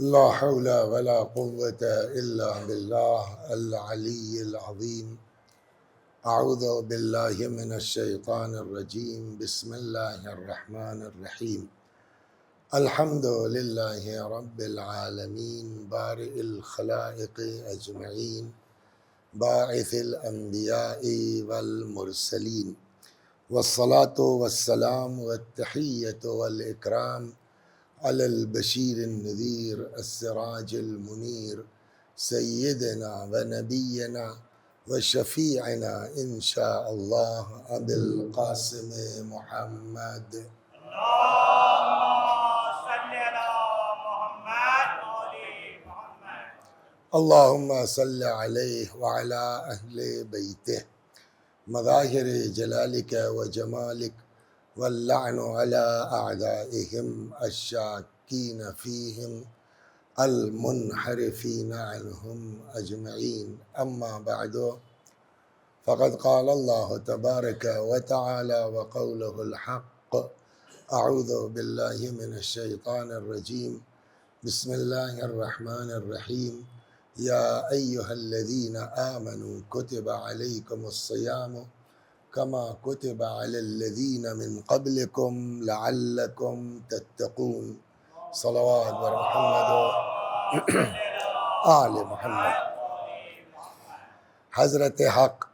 لا حول ولا قوة إلا بالله العلي العظيم. أعوذ بالله من الشيطان الرجيم. بسم الله الرحمن الرحيم. الحمد لله رب العالمين بارئ الخلائق أجمعين باعث الأنبياء والمرسلين، والصلاة والسلام والتحية والإكرام على البشير النذير السراج المنير سيدنا ونبينا وشفيعنا إن شاء الله أبي القاسم محمد. اللهم صل عليه وعلى أهل بيته مظاهر جلالك وجمالك، واللعن على أعدائهم الشاكين فيهم المنحرفين عنهم أجمعين. أما بعد، فقد قال الله تبارك وتعالى وقوله الحق: أعوذ بالله من الشيطان الرجيم. بسم الله الرحمن الرحيم. يا أيها الذين آمنوا كتب عليكم الصيام كما كتب على الذين من قبلكم لعلكم تتقون. صلوات محمد آل محمد. حضرت حق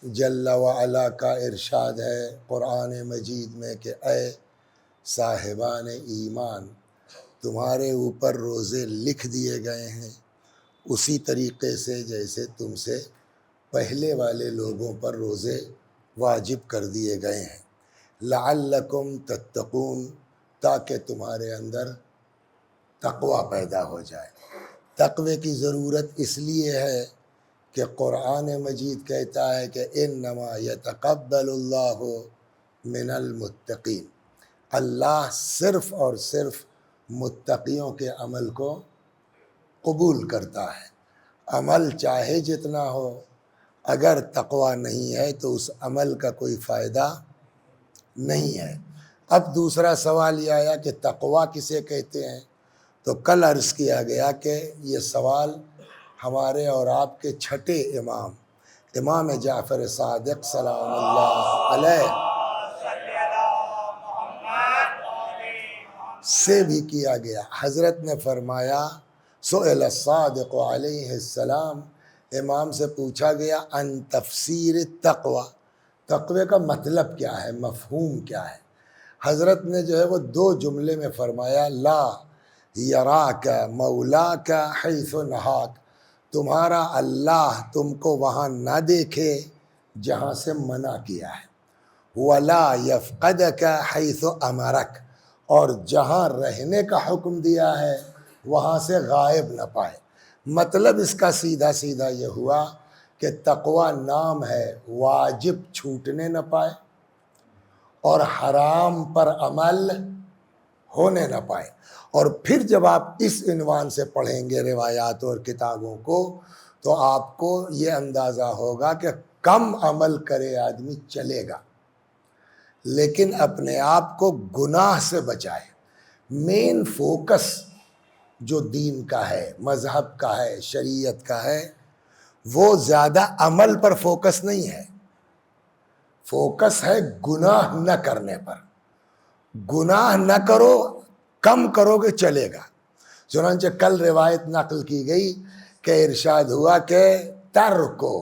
جل وعلا کا ارشاد ہے قرآن مجید میں کہ اے صاحبان ایمان، تمہارے اوپر روزے لکھ دیے گئے ہیں اسی طریقے سے جیسے تم سے پہلے والے لوگوں پر روزے واجب کر دیے گئے ہیں، لعلکم تتقون، تاکہ تمہارے اندر تقوی پیدا ہو جائے۔ تقوی کی ضرورت اس لیے ہے کہ قرآن مجید کہتا ہے کہ انما یتقبل اللہ من المتقین، اللہ صرف اور صرف متقیوں کے عمل کو قبول کرتا ہے۔ عمل چاہے جتنا ہو، اگر تقوی نہیں ہے تو اس عمل کا کوئی فائدہ نہیں ہے۔ اب دوسرا سوال یہ آیا کہ تقوی کسے کہتے ہیں، تو کل عرض کیا گیا کہ یہ سوال ہمارے اور آپ کے چھٹے امام جعفر صادق سلام اللہ علیہ سے بھی کیا گیا۔ حضرت نے فرمایا سئل الصادق علیہ السلام، امام سے پوچھا گیا ان تفسیر التقوی، تقوی کا مطلب کیا ہے، مفہوم کیا ہے؟ حضرت نے جو ہے وہ دو جملے میں فرمایا لا یراک مولاک حیث نہاک، تمہارا اللہ تم کو وہاں نہ دیکھے جہاں سے منع کیا ہے، ولا یفقدک حیث امرک، اور جہاں رہنے کا حکم دیا ہے وہاں سے غائب نہ پائے۔ مطلب اس کا سیدھا سیدھا یہ ہوا کہ تقوی نام ہے واجب چھوٹنے نہ پائے اور حرام پر عمل ہونے نہ پائے۔ اور پھر جب آپ اس عنوان سے پڑھیں گے روایات اور کتابوں کو تو آپ کو یہ اندازہ ہوگا کہ کم عمل کرے آدمی چلے گا، لیکن اپنے آپ کو گناہ سے بچائے۔ مین فوکس جو دین کا ہے، مذہب کا ہے، شریعت کا ہے، وہ زیادہ عمل پر فوکس نہیں ہے، فوکس ہے گناہ نہ کرنے پر۔ گناہ نہ کرو، کم کرو گے چلے گا۔ چنانچہ کل روایت نقل کی گئی کہ ارشاد ہوا کہ ترکو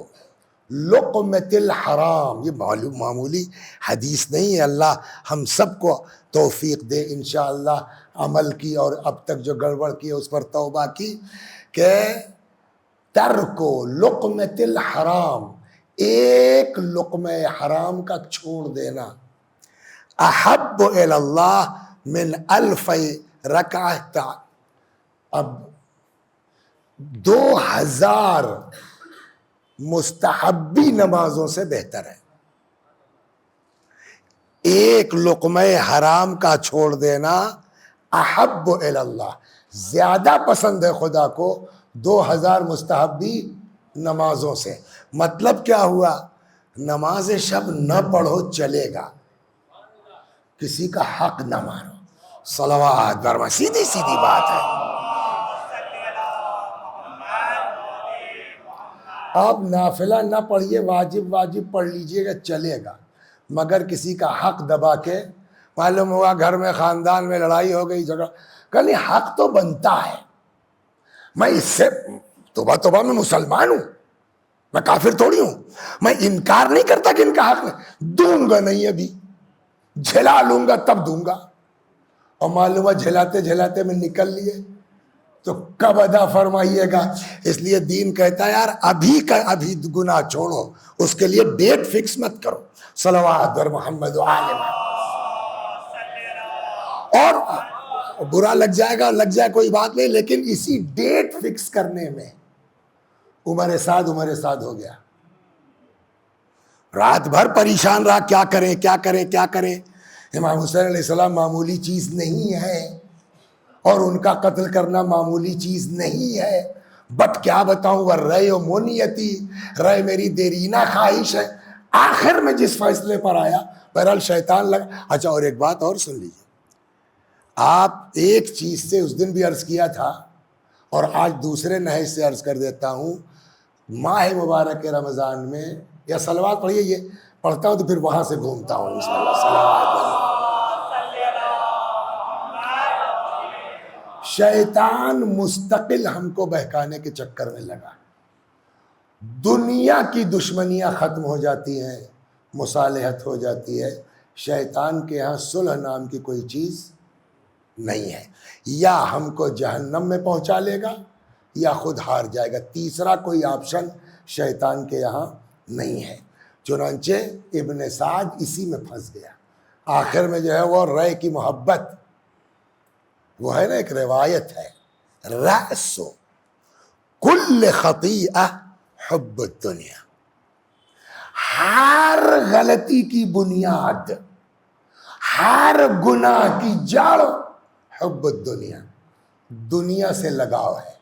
لقمۃ الحرام، یہ معمولی حدیث نہیں ہے، اللہ ہم سب کو توفیق دے انشاءاللہ عمل کی، اور اب تک جو گڑبڑ کی اس پر توبہ کی، کہ ترکو لقمۃ الحرام، ایک لقمہ حرام کا چھوڑ دینا، احب الی اللہ من 1000 رکعۃ، اب 2000 مستحبی نمازوں سے بہتر ہے۔ ایک لقمہ حرام کا چھوڑ دینا احب الی اللہ، زیادہ پسند ہے خدا کو 2000 مستحبی نمازوں سے۔ مطلب کیا ہوا؟ نماز شب نہ پڑھو چلے گا، کسی کا حق نہ مانو، صلوات برما، سیدھی سیدھی بات ہے۔ آپ نافلہ نہ پڑھیے، واجب پڑھ لیجئے گا چلے گا، مگر کسی کا حق دبا کے، معلوم ہوا گھر میں خاندان میں لڑائی ہو گئی، جھگڑا، کہ حق تو بنتا ہے، میں اس سے توبہ میں مسلمان ہوں، میں کافر تھوڑی ہوں، میں انکار نہیں کرتا کہ ان کا حق دوں گا نہیں، ابھی جھلا لوں گا تب دوں گا، اور معلوم ہے جھلاتے میں نکل لیے تو کب ادا فرمائیے گا؟ اس لیے دین کہتا ہے یار ابھی گناہ چھوڑو، اس کے لیے ڈیٹ فکس مت کرو، صلوات اور محمد اور برا لگ جائے گا، لگ جائے کوئی بات نہیں، لیکن اسی ڈیٹ فکس کرنے میں عمر سعد ہو گیا، رات بھر پریشان رہا، کیا کریں۔ امام حسین علیہ السلام معمولی چیز نہیں ہے، اور ان کا قتل کرنا معمولی چیز نہیں ہے، بٹ کیا بتاؤں، والرأی منیتی، رائے میری دیرینہ خواہش ہے۔ آخر میں جس فیصلے پر آیا، بہرحال شیطان لگا۔ اچھا، اور ایک بات اور سن لیجیے، آپ ایک چیز سے اس دن بھی عرض کیا تھا، اور آج دوسرے نہج سے عرض کر دیتا ہوں، ماہ مبارک رمضان میں، یا صلوات پڑھیے، یہ پڑھتا ہوں تو پھر وہاں سے گھومتا ہوں انشاءاللہ، صلوات۔ شیطان مستقل ہم کو بہکانے کے چکر میں لگا، دنیا کی دشمنیاں ختم ہو جاتی ہیں، مصالحت ہو جاتی ہے، شیطان کے ہاں صلح نام کی کوئی چیز نہیں ہے، یا ہم کو جہنم میں پہنچا لے گا یا خود ہار جائے گا، تیسرا کوئی آپشن شیطان کے یہاں نہیں ہے۔ چنانچہ ابن سعد اسی میں پھنس گیا، آخر میں جو ہے وہ رائے کی محبت، وہ ہے نا، ایک روایت ہے، رأس کل خطیئہ حب الدنیا، ہر غلطی کی بنیاد، ہر گناہ کی جڑ حب الدنیا، دنیا سے لگاؤ ہے۔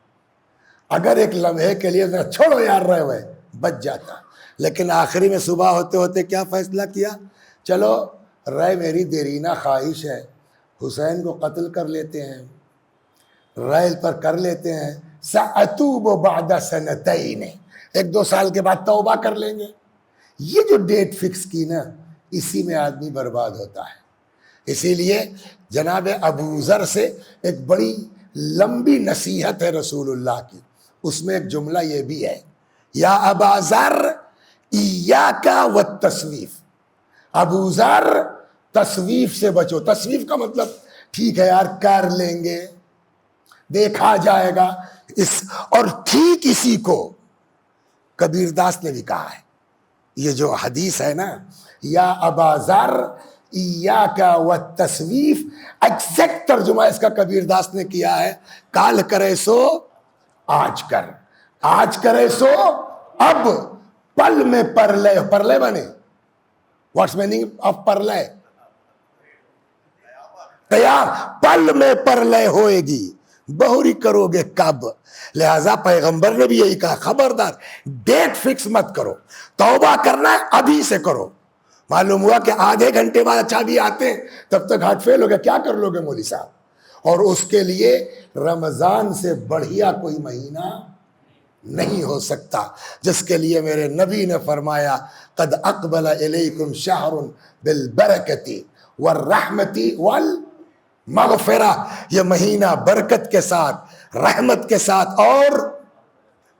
اگر ایک لمحے کے لیے چھوڑو یار رہے ہوئے بچ جاتا، لیکن آخری میں صبح ہوتے ہوتے کیا فیصلہ کیا؟ چلو رائے میری دیرینہ خواہش ہے، حسین کو قتل کر لیتے ہیں، ریل پر کر لیتے ہیں، سأتوب بعد سنتین، 1-2 سال کے بعد توبہ کر لیں گے۔ یہ جو ڈیٹ فکس کی نا، اسی میں آدمی برباد ہوتا ہے۔ اسی لیے جناب ابو ذر سے ایک بڑی لمبی نصیحت ہے رسول اللہ کی، اس میں ایک جملہ یہ بھی ہے، یا ابا ذر ایاک والتسویف، ابو ذر تصویف سے بچو۔ تصویف کا مطلب ٹھیک ہے یار کر لیں گے، دیکھا جائے گا، اور ٹھیک اسی کو کبیر داس نے بھی کہا ہے، یہ جو حدیث ہے نا، یا ابا ذر ایاک والتسویف، ایگزیکٹ ترجمہ اس کا کبیر داس نے کیا ہے، کال کرے سو آج کر، آج کرے سو اب، پل میں پرلے، پرلے بنے، واٹس میننگ آف پرلے؟ تیار، پل میں پرلے ہوئے گی، بہوری کرو گے کب؟ لہذا پیغمبر نے بھی یہی کہا، خبردار ڈیٹ فکس مت کرو، توبہ کرنا ہے ابھی سے کرو۔ معلوم ہوا کہ آدھے گھنٹے بعد اچھا بھی آتے ہیں، تب تک ہارٹ فیل ہو گیا، کیا کر لو گے مولوی صاحب؟ اور اس کے لیے رمضان سے بڑھیا کوئی مہینہ نہیں ہو سکتا، جس کے لیے میرے نبی نے فرمایا، قد اقبل الیکم شہر بالبرکۃ والرحمۃ والمغفرہ، یہ مہینہ برکت کے ساتھ، رحمت کے ساتھ اور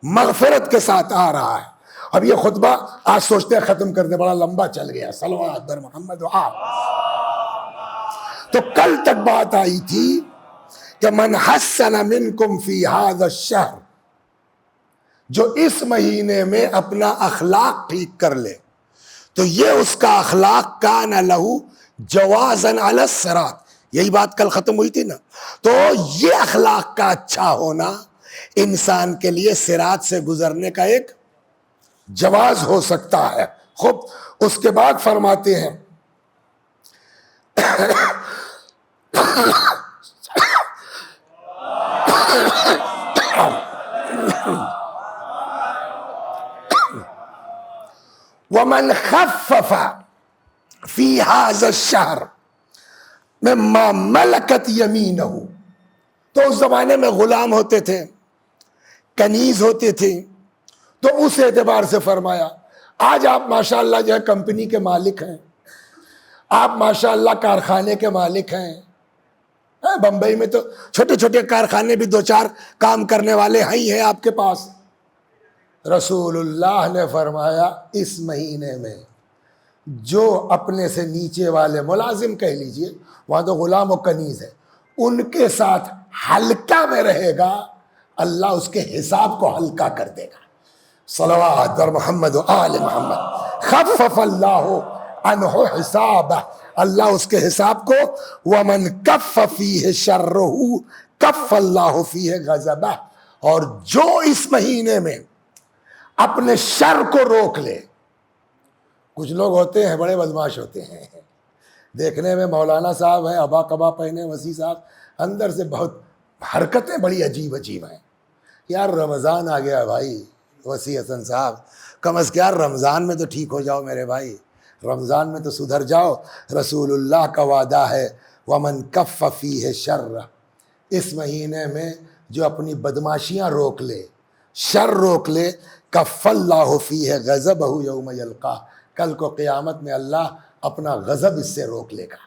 مغفرت کے ساتھ آ رہا ہے۔ اب یہ خطبہ آج سوچتے ہیں ختم کر دیں، بڑا لمبا چل گیا، صلوات بر محمد و آل۔ تو کل تک بات آئی تھی کہ من حسن منکم فی ھذا الشہر، جو اس مہینے میں اپنا اخلاق ٹھیک کر لے تو یہ اس کا اخلاق کان لہو جوازن علی الصراط، یہی بات کل ختم ہوئی تھی نا۔ تو یہ اخلاق کا اچھا ہونا انسان کے لیے صراط سے گزرنے کا ایک جواز ہو سکتا ہے۔ خوب، اس کے بعد فرماتے ہیں وَمَنْ خَفَّفَ فِي هَذَا الشَّهْرِ مِمَّا مَلَكَتْ يَمِينَهُ، تو اس زمانے میں غلام ہوتے تھے، کنیز ہوتے تھے، تو اس اعتبار سے فرمایا آج آپ ماشاءاللہ جو ہے کمپنی کے مالک ہیں، آپ ماشاءاللہ کارخانے کے مالک ہیں. بمبئی میں تو چھوٹے چھوٹے کارخانے بھی 2-4 کام کرنے والے ہیں آپ کے پاس. رسول اللہ نے فرمایا اس مہینے میں جو اپنے سے نیچے والے ملازم کہہ لیجئے، وہاں تو غلام و کنیز ہے، ان کے ساتھ ہلکا میں رہے گا، اللہ اس کے حساب کو ہلکا کر دے گا. صلوات بر محمد و آل محمد. خفف اللہ عنہ حسابہ، اللہ اس کے حساب کو. ومن کف فیہ شرہ کف اللہ فیہ غضبہ، اور جو اس مہینے میں اپنے شر کو روک لے. کچھ لوگ ہوتے ہیں بڑے بدماش ہوتے ہیں، دیکھنے میں مولانا صاحب ہیں، ابا کبا پہنے، وسیع صاحب، اندر سے بہت حرکتیں بڑی عجیب عجیب ہیں. یار رمضان آ گیا بھائی، وسیع حسن صاحب کم از کم رمضان میں تو ٹھیک ہو جاؤ میرے بھائی، رمضان میں تو سدھر جاؤ. رسول اللہ کا وعدہ ہے ومن کف فیہ شر، اس مہینے میں جو اپنی بدماشیاں روک لے، شر روک لے، کف اللہ فیہ غضبہ یوم یلقاہ، کل کو قیامت میں اللہ اپنا غضب اس سے روک لے گا.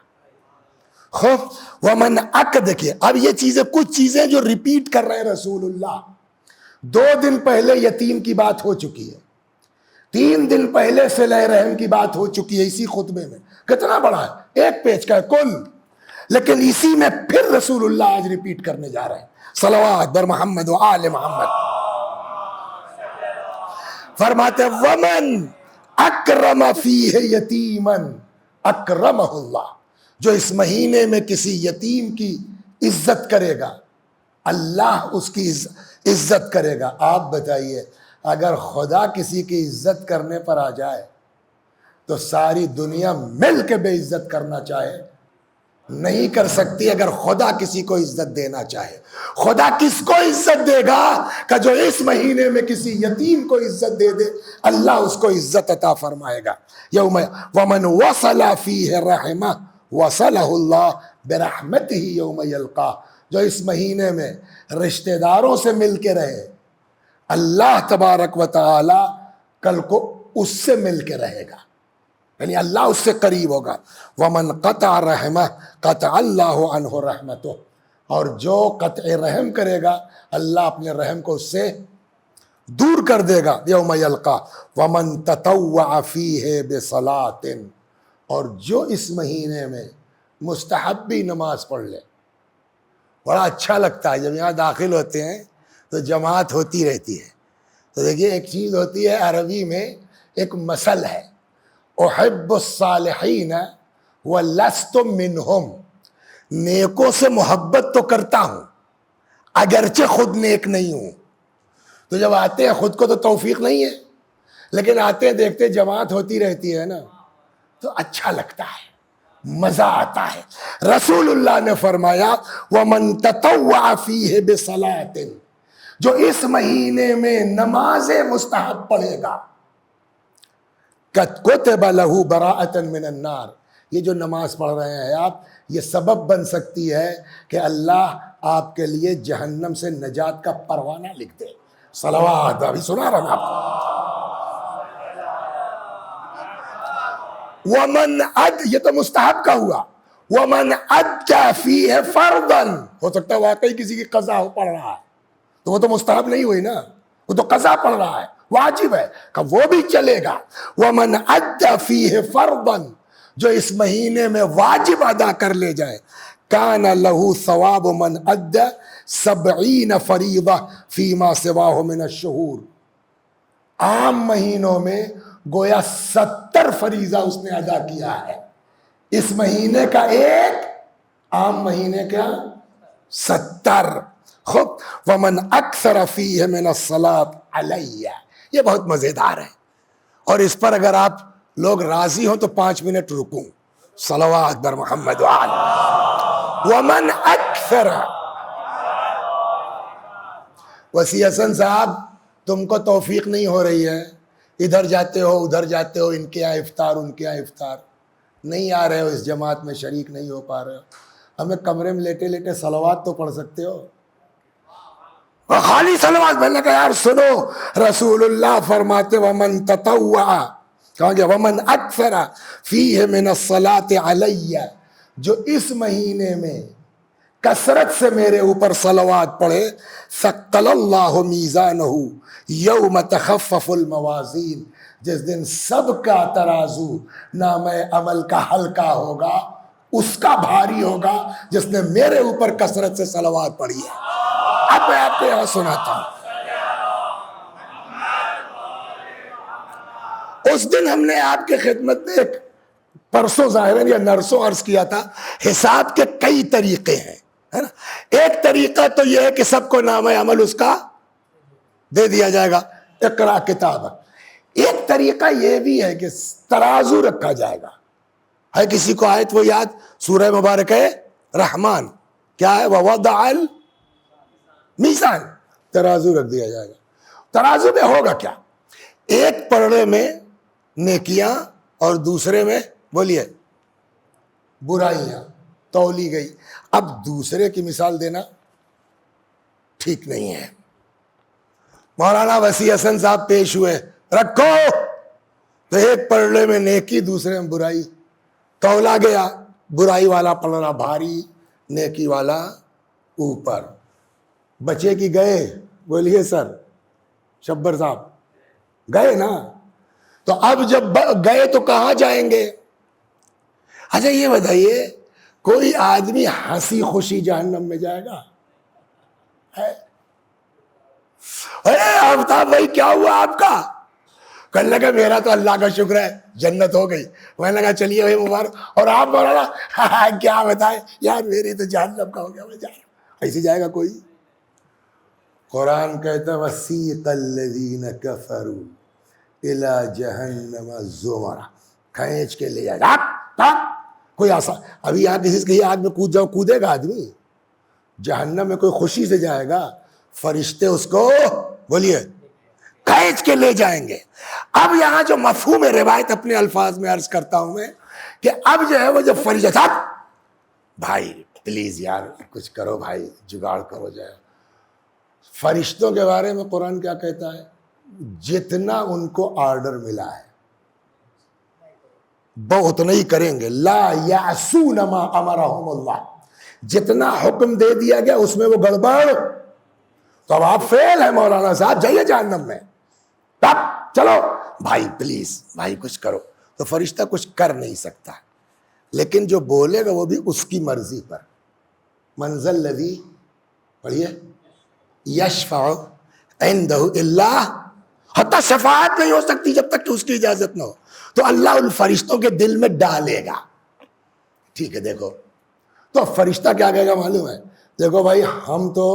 خوف ومن دیکھیے اب یہ چیزیں، کچھ چیزیں جو ریپیٹ کر رہے ہیں رسول اللہ. 2 دن پہلے یتیم کی بات ہو چکی ہے، 3 دن پہلے صلہ رحم کی بات ہو چکی ہے اسی خطبے میں. کتنا بڑا ہے، 1 پیج کا ہے کل، لیکن اسی میں پھر رسول اللہ آج ریپیٹ کرنے جا رہے ہیں. صلوات بر محمد و آل محمد. فرماتے ومن اکرم فیہ یتیما اکرمہ اللہ، جو اس مہینے میں کسی یتیم کی عزت کرے گا اللہ اس کی عزت کرے گا. آپ بتائیے اگر خدا کسی کی عزت کرنے پر آ جائے تو ساری دنیا مل کے بے عزت کرنا چاہے نہیں کر سکتی. اگر خدا کسی کو عزت دینا چاہے، خدا کس کو عزت دے گا کہ جو اس مہینے میں کسی یتیم کو عزت دے دے، اللہ اس کو عزت عطا فرمائے گا. یوم ومن وصل فیہ رحمہ وصلہ اللہ برحمتہ یوم یلقاہ، جو اس مہینے میں رشتہ داروں سے مل کے رہے، اللہ تبارک و تعالی کل کو اس سے مل کے رہے گا، یعنی اللہ اس سے قریب ہوگا. ومن قطع رحمہ قطع اللہ عنہ رحمتہ، اور جو قطع رحم کرے گا اللہ اپنے رحم کو اس سے دور کر دے گا یوم یلقاہ. ومن تطوع فیہ بصلاۃ، اور جو اس مہینے میں مستحبی نماز پڑھ لے. بڑا اچھا لگتا ہے جب یہاں داخل ہوتے ہیں تو جماعت ہوتی رہتی ہے. تو دیکھیے ایک چیز ہوتی ہے عربی میں، ایک مثل ہے، احب الصالحین ولست منہم، نیکوں سے محبت تو کرتا ہوں اگرچہ خود نیک نہیں ہوں. تو جب آتے ہیں خود کو تو توفیق نہیں ہے، لیکن آتے ہیں دیکھتے جماعت ہوتی رہتی ہے نا تو اچھا لگتا ہے، مزہ آتا ہے. رسول اللہ نے فرمایا وَمَن تَطَوَّعَ فِيهِ بِصَلَاةٍ، جو اس مہینے میں نماز مستحب پڑھے گا، كُتِبَ لَهُ بَرَاءَةً مِّنَ النَّارِ، یہ جو نماز پڑھ رہے ہیں آپ، یہ سبب بن سکتی ہے کہ اللہ آپ کے لیے جہنم سے نجات کا پروانہ لکھ دے. صلوات، ابھی سنا رہا ہوں آپ کو. ومن یہ تو مستحب کا ہوا. ومن ادى فيه فرضا، ہو سکتا ہے واقعی کسی کی قضا ہو پڑھ رہا ہے تو وہ تو مستحب نہیں ہوئی نا، وہ تو قضا پڑھ رہا ہے، واجب ہے کہ وہ بھی چلے گا. ومن ادى فيه فرضا، جو اس مہینے میں واجب ادا کر لے جائے، کان له ثواب من ادى 70 فریضہ فيما سواه من الشہور. عام مہینوں میں گویا 70 فریضہ اس نے ادا کیا ہے، اس مہینے کا ایک، عام مہینے کا 70. خب ومن اکثر فیہ من الصلاة علیہ، یہ بہت مزیدار ہے، اور اس پر اگر آپ لوگ راضی ہوں تو 5 منٹ رکوں. صلوات بر محمد وآل. ومن اکثر، وسیع حسن صاحب تم کو توفیق نہیں ہو رہی ہے، ادھر جاتے ہو ادھر جاتے ہو، ان کے یہاں افطار ان کے یہاں افطار، نہیں آ رہے ہو اس جماعت میں شریک نہیں ہو پا رہے ہو، ہمیں کمرے میں لیٹے لیٹے صلوات تو پڑھ سکتے ہو. اور خالی صلوات. میں نے کہا یار سنو، رسول اللہ فرماتے ومن تطوع، کہا گیا ومن اکثر فیہ من الصلاۃ علی، جو اس مہینے میں کثرت سے میرے اوپر صلوات پڑھے، ثقل اللہ میزانہ یوم تخفف الموازین، جس دن سب کا ترازو نام عمل کا ہلکا ہوگا اس کا بھاری ہوگا جس نے میرے اوپر کثرت سے صلوات پڑھی ہے. اب میں آپ کو یہاں سناتا ہوں. اس دن ہم نے آپ کی خدمت میں ایک پرسوں ظاہراً یا نرسوں عرض کیا تھا، حساب کے کئی طریقے ہیں، ہے نا. ایک طریقہ تو یہ ہے کہ سب کو نام عمل اس کا دے دیا جائے گا، اقرا کتاب. ایک طریقہ یہ بھی ہے کہ ترازو رکھا جائے گا. ہے کسی کو آیت وہ یاد؟ سورہ مبارک ہے رحمان، کیا ہے؟ وَوَضَعَ الْمِيزَانَ، ترازو رکھ دیا جائے گا. ترازو میں ہوگا کیا؟ ایک پلڑے میں نیکیاں اور دوسرے میں بولیے برائیاں تولی گئی. اب دوسرے کی مثال دینا ٹھیک نہیں ہے. مولانا وسیع حسن صاحب پیش ہوئے، رکھو، تو ایک پلڑے میں نیکی دوسرے میں برائی، تولا گیا، برائی والا پلڑا بھاری، نیکی والا اوپر. بچے کی گئے؟ بولیے سر شبر صاحب، گئے نا. تو اب جب گئے تو کہاں جائیں گے؟ اچھا یہ بتائیے، کوئی آدمی ہنسی خوشی جہنم میں جائے گا؟ آفتاب بھائی کیا ہوا آپ کا؟ کہنے لگا میرا تو اللہ کا شکر ہے جنت ہو گئی. میں نے کہا چلیے بھائی مبارک. اور آپ مولانا کیا بتائیں یار میری تو جہنم کا ہو گیا، میں جا رہا ہوں. ایسے جائے گا کوئی؟ قرآن کہتا ہے وسیق الذین کفروا الی جہنم زمرا، کھینچ کے لے جائے گا. کوئی آسان ابھی آپ کسی سے کہیے آگ میں کود جاؤ، کودے گا آدمی؟ جہنم میں کوئی خوشی سے جائے گا؟ فرشتے اس کو بولیے کھینچ کے لے جائیں گے. اب یہاں جو مفہوم روایت اپنے الفاظ میں عرض کرتا ہوں میں کہ اب جو ہے وہ جو فرشتے صاحب بھائی پلیز یار کچھ کرو بھائی، جگاڑ کرو جائے. فرشتوں کے بارے میں قرآن کیا کہتا ہے؟ جتنا ان کو آرڈر ملا ہے وہ اتنا ہی کریں گے. لا یعصون ما امرہم اللہ، جتنا حکم دے دیا گیا اس میں وہ گڑبڑ. تو اب آپ فیل ہے مولانا صاحب، جائیے جہنم میں. تب چلو بھائی پلیز بھائی کچھ کرو. تو فرشتہ کچھ کر نہیں سکتا، لیکن جو بولے گا وہ بھی اس کی مرضی پر. من ذا الذی، پڑھیے، یشفع عندہ الا، حتی شفاعت نہیں ہو سکتی جب تک کہ اس کی اجازت نہ ہو. تو اللہ ان فرشتوں کے دل میں ڈالے گا. ٹھیک ہے دیکھو، تو فرشتہ کیا کہے گا معلوم ہے؟ دیکھو بھائی ہم تو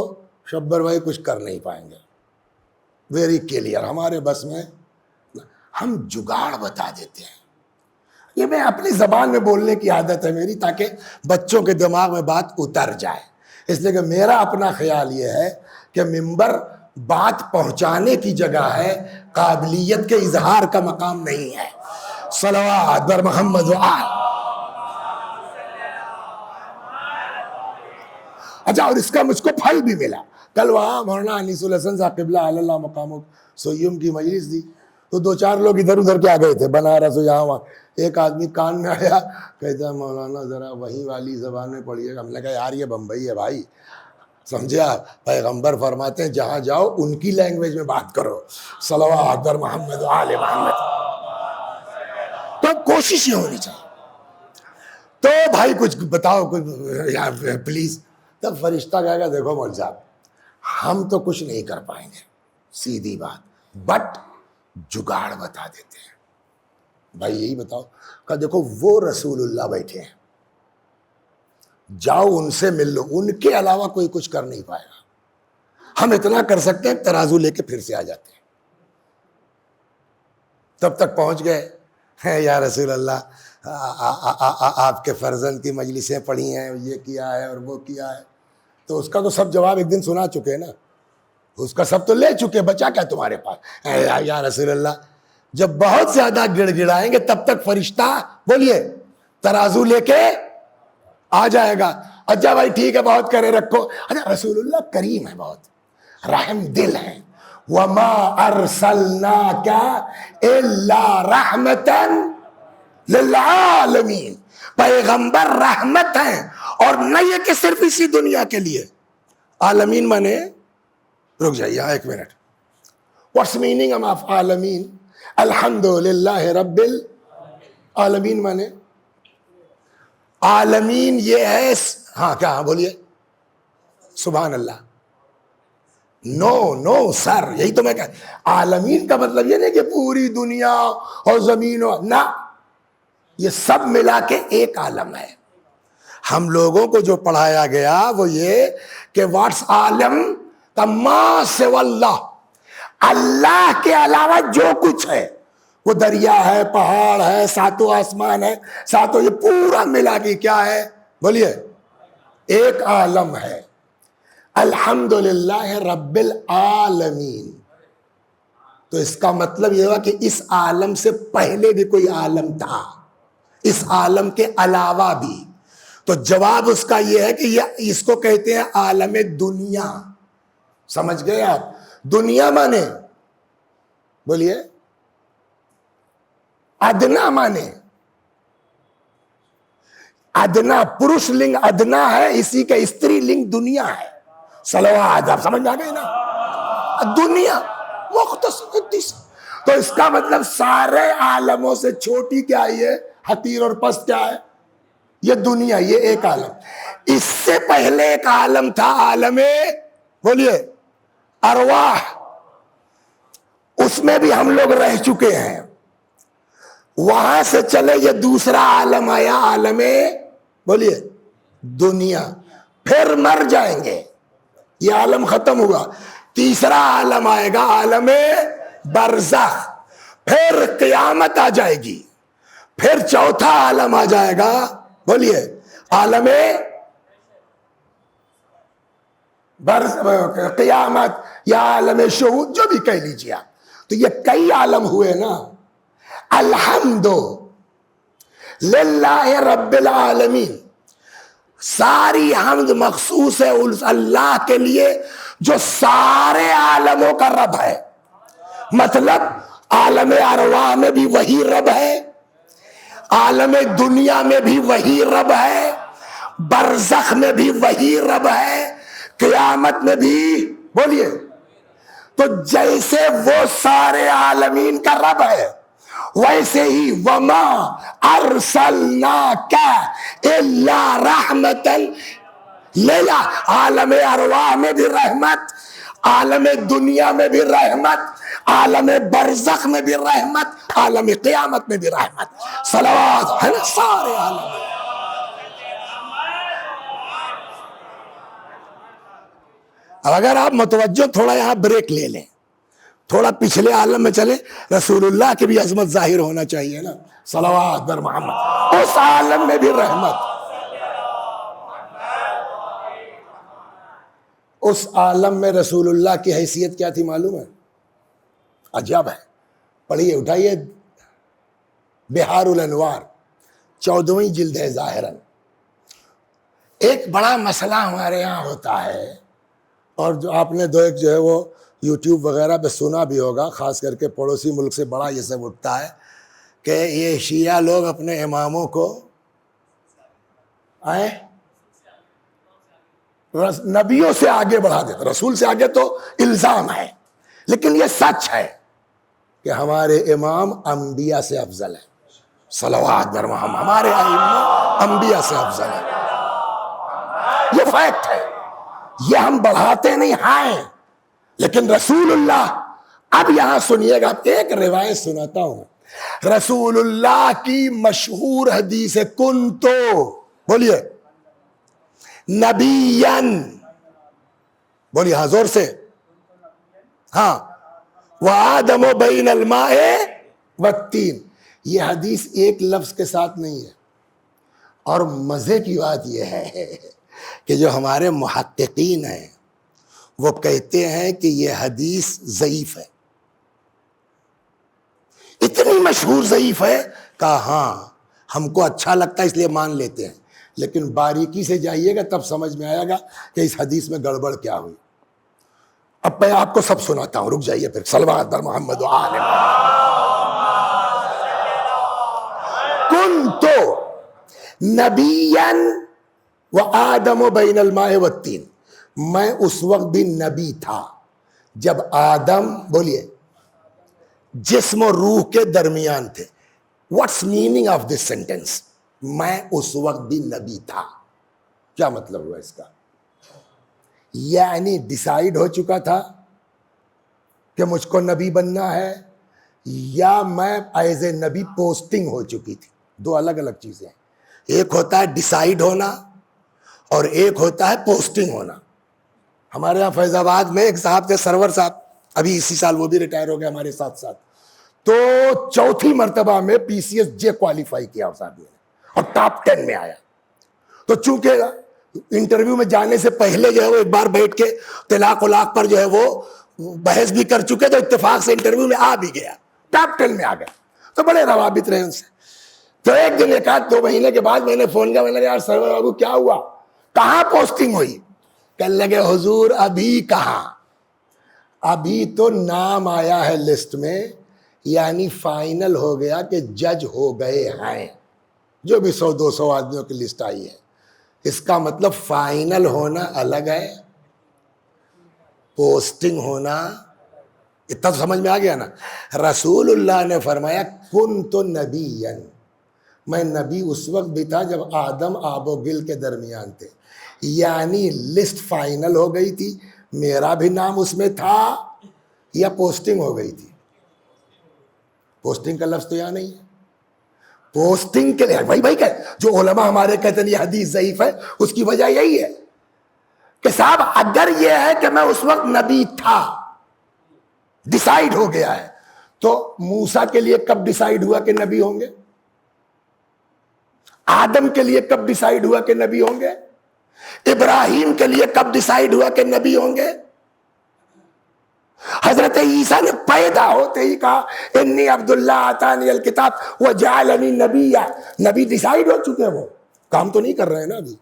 شبر بھائی کچھ کر نہیں پائیں گے، ویری کلیئر، ہمارے بس میں، ہم جگاڑ بتا دیتے ہیں. یہ میں اپنی زبان میں بولنے کی عادت ہے میری تاکہ بچوں کے دماغ میں بات اتر جائے. اس لیے کہ میرا اپنا خیال یہ ہے کہ منبر بات پہنچانے کی جگہ ہے، قابلیت کے اظہار کا مقام نہیں ہے. صلوات بر محمد و آل. اچھا، اور اس کا مجھ کو پھل بھی ملا. کل وہاں مولانا انیس الحسن صاحب قبلہ اللہ مقام سوئیم کی مجلس دی، تو دو چار لوگ ادھر ادھر کے آ گئے تھے، بنارس ہو یہاں وہاں. ایک آدمی کان میں آیا، کہتا ہے مولانا ذرا وہی والی زبان میں پڑھیے گا. ہم نے کہا یار یہ بمبئی ہے بھائی، سمجھے آپ؟ پیغمبر فرماتے ہیں جہاں جاؤ ان کی لینگویج میں بات کرو. صلوات بر محمد و آل محمد. تو کوشش یہ ہونی چاہیے. تو بھائی کچھ بتاؤ کچھ پلیز. تب فرشتہ کہے گا دیکھو مول صاحب ہم تو کچھ نہیں کر پائیں گے، سیدھی بات، بٹ جگاڑ بتا دیتے ہیں. بھائی یہی بتاؤ کہ دیکھو وہ رسول اللہ بیٹھے ہیں، جاؤ ان سے مل لو، ان کے علاوہ کوئی کچھ کر نہیں پائے گا. ہم اتنا کر سکتے ہیں ترازو لے کے پھر سے آ جاتے ہیں. تب تک پہنچ گئے یا رسول اللہ آپ کے فرزند کی مجلسیں پڑھی ہیں، یہ کیا ہے اور وہ کیا ہے. تو اس کا تو سب جواب ایک دن سنا چکے نا، اس کا سب تو لے چکے، بچا کیا تمہارے پاس؟ یا رسول اللہ جب بہت زیادہ گڑ گڑائیں گے تب تک فرشتہ بولیے ترازو لے کے آ جائے گا. اچھا بھائی ٹھیک ہے بہت کرے رکھو. اچھا رسول اللہ کریم ہے بہت، رحم دل ہیں. وما ارسلناک الا رحمتا للعالمین. پیغمبر رحمت ہیں، اور نہ یہ کہ صرف اسی دنیا کے لیے. عالمین مانے، رک جائیے یہاں ایک منٹ. واٹس میننگ آف عالمین؟ الحمدللہ رب العالمین مانے عالمین یہ ہے. ہاں کیا؟ ہاں بولیے سبحان اللہ. نو سر، یہی تو میں کہا. عالمین کا مطلب یہ نہیں کہ پوری دنیا اور زمین نہ، یہ سب ملا کے ایک عالم ہے. ہم لوگوں کو جو پڑھایا گیا وہ یہ کہ واٹس عالم ما سوی اللہ، اللہ کے علاوہ جو کچھ ہے، وہ دریا ہے، پہاڑ ہے، ساتوں آسمان ہے، ساتوں، یہ پورا ملا کے کیا ہے؟ بولیے ایک عالم ہے. الحمدللہ رب العالمین. تو اس کا مطلب یہ ہوا کہ اس عالم سے پہلے بھی کوئی عالم تھا، اس عالم کے علاوہ بھی. تو جواب اس کا یہ ہے کہ یہ اس کو کہتے ہیں عالم دنیا. سمجھ گئے آپ؟ دنیا مانے بولیے ادنا، مانے ادنا، پروش لنگ ادنا ہے، اسی کا استری لنگ دنیا ہے. صلوات، آپ سمجھ آ گئے نا؟ دنیا مختصر. تو اس کا مطلب سارے عالموں سے چھوٹی کیا ہے؟ یہ حقیر اور پست کیا ہے؟ یہ دنیا، یہ ایک عالم. اس سے پہلے ایک عالم تھا، عالم بولیے ارواح. اس میں بھی ہم لوگ رہ چکے ہیں. وہاں سے چلے یہ دوسرا عالم آیا، عالم بولیے دنیا. پھر مر جائیں گے، یہ عالم ختم ہوا. تیسرا عالم آئے گا، عالم برزخ. پھر قیامت آ جائے گی. پھر چوتھا عالم آ جائے گا، بولیے عالم قیامت یا عالم شہود، جو بھی کہہ لیجیے آپ. تو یہ کئی عالم ہوئے نا. الحمد للہ رب العالمین، ساری حمد مخصوص ہے اللہ کے لیے جو سارے عالموں کا رب ہے. مطلب عالم ارواح میں بھی وہی رب ہے، عالم دنیا میں بھی وہی رب ہے، برزخ میں بھی وہی رب ہے، قیامت میں بھی. بولیے تو جیسے وہ سارے عالمین کا رب ہے، ویسے ہی وما ارسلناک الا رحمتا لیلا، عالم ارواح میں بھی رحمت، عالم دنیا میں بھی رحمت، عالم برزخ میں بھی رحمت، عالم قیامت میں بھی رحمت. صلوات ہے نا سارے عالم. اب اگر آپ متوجہ تھوڑا یہاں بریک لے لیں، تھوڑا پچھلے عالم میں چلے، رسول اللہ کی بھی عظمت ظاہر ہونا چاہیے نا. صلوات بر محمد. اس عالم میں بھی رحمت. اس عالم میں رسول اللہ کی حیثیت کیا تھی معلوم ہے؟ عجب ہے. پڑھیے، اٹھائیے بہار الانوار 14ویں جلد ہے ظاہراً. ایک بڑا مسئلہ ہمارے یہاں ہوتا ہے، اور جو آپ نے دو ایک جو ہے وہ یوٹیوب وغیرہ پہ سنا بھی ہوگا، خاص کر کے پڑوسی ملک سے بڑا یہ سب اٹھتا ہے کہ یہ شیعہ لوگ اپنے اماموں کو نبیوں سے آگے بڑھا دیتے. رسول سے آگے تو الزام ہے، لیکن یہ سچ ہے کہ ہمارے امام انبیاء سے افضل ہے. صلوات بر محمد. ہمارے ائمہ انبیاء سے افضل ہے، یہ فیکٹ ہے. یہ ہم بڑھاتے نہیں ہیں، لیکن رسول اللہ. اب یہاں سنیے گا، ایک روایت سناتا ہوں. رسول اللہ کی مشہور حدیث ہے، کنتو بولیے نبیًا، بولیے ہاں زور سے، ہاں، وآدم بین الماء والتین. یہ حدیث ایک لفظ کے ساتھ نہیں ہے. اور مزے کی بات یہ ہے کہ جو ہمارے محققین ہیں وہ کہتے ہیں کہ یہ حدیث ضعیف ہے. اتنی مشہور ضعیف ہے، کہا ہاں ہم کو اچھا لگتا ہے اس لیے مان لیتے ہیں، لیکن باریکی سے جائیے گا تب سمجھ میں آئے گا کہ اس حدیث میں گڑبڑ کیا ہوئی. اب میں آپ کو سب سناتا ہوں، رک جائیے پھر، صلوات بر محمد و آل محمد۔ کنت نبیا وآدم بین الماء والطین، میں اس وقت بھی نبی تھا جب آدم، بولیے، جسم و روح کے درمیان تھے۔ What's meaning of this sentence? میں اس وقت بھی نبی تھا، کیا مطلب ہوا اس کا؟ یعنی ڈیسائیڈ ہو چکا تھا کہ مجھ کو نبی بننا ہے، یا میں ایز اے نبی پوسٹنگ ہو چکی تھی؟ دو الگ الگ چیزیں ہیں، ایک ہوتا ہے ڈیسائیڈ ہونا اور ایک ہوتا ہے پوسٹنگ ہونا۔ ہمارے یہاں فیض آباد میں ایک صاحب تھے، سرور صاحب، ابھی اسی سال وہ بھی ریٹائر ہو گئے ہمارے ساتھ ساتھ، تو چوتھی مرتبہ میں پی سی ایس جے کوالیفائی کیا اس آدمی نے اور ٹاپ 10 میں آیا۔ تو چونکہ انٹرویو میں جانے سے پہلے جو ہے وہ ایک بار بیٹھ کے طلاق ولاق پر جو ہے وہ بحث بھی کر چکے، تو اتفاق سے انٹرویو میں آ بھی گیا، ٹاپ 10 میں آ گیا، تو بڑے روابط رہے ان سے۔ تو ایک دن، ایک آدھ 2 مہینے کے بعد میں نے فون کیا، میں نے کہا یار سرور بابو کیا ہوا، کہاں پوسٹنگ ہوئی؟ کہنے لگے حضور ابھی کہاں، ابھی تو نام آیا ہے لسٹ میں، یعنی فائنل ہو گیا کہ جج ہو گئے ہیں، جو بھی 100-200 آدمیوں کی لسٹ آئی ہے۔ اس کا مطلب فائنل ہونا الگ ہے، پوسٹنگ ہونا، اتنا تو سمجھ میں آ گیا نا۔ رسول اللہ نے فرمایا کنت نبیا، میں نبی اس وقت بھی تھا جب آدم آب و گل کے درمیان تھے، یعنی لسٹ فائنل ہو گئی تھی، میرا بھی نام اس میں تھا، یا پوسٹنگ ہو گئی تھی؟ پوسٹنگ کا لفظ تو یہاں نہیں ہے۔ پوسٹنگ کے لیے بھائی جو علماء ہمارے کہتے ہیں یہ حدیث ضعیف ہے، اس کی وجہ یہی ہے کہ صاحب اگر یہ ہے کہ میں اس وقت نبی تھا، ڈیسائیڈ ہو گیا ہے، تو موسیٰ کے لیے کب ڈیسائیڈ ہوا کہ نبی ہوں گے؟ آدم کے لیے کب ڈیسائیڈ ہوا کہ نبی ہوں گے؟ ابراہیم کے لیے کب ڈیسائیڈ ہوا کہ نبی ہوں گے؟ حضرت عیسیٰ نے پیدا ہوتے ہی کہا انی عبداللہ آتانی الکتاب وجعلنی نبیا، نبی ڈیسائیڈ ہو چکے، وہ کام تو نہیں کر رہے ہیں نا ابھی۔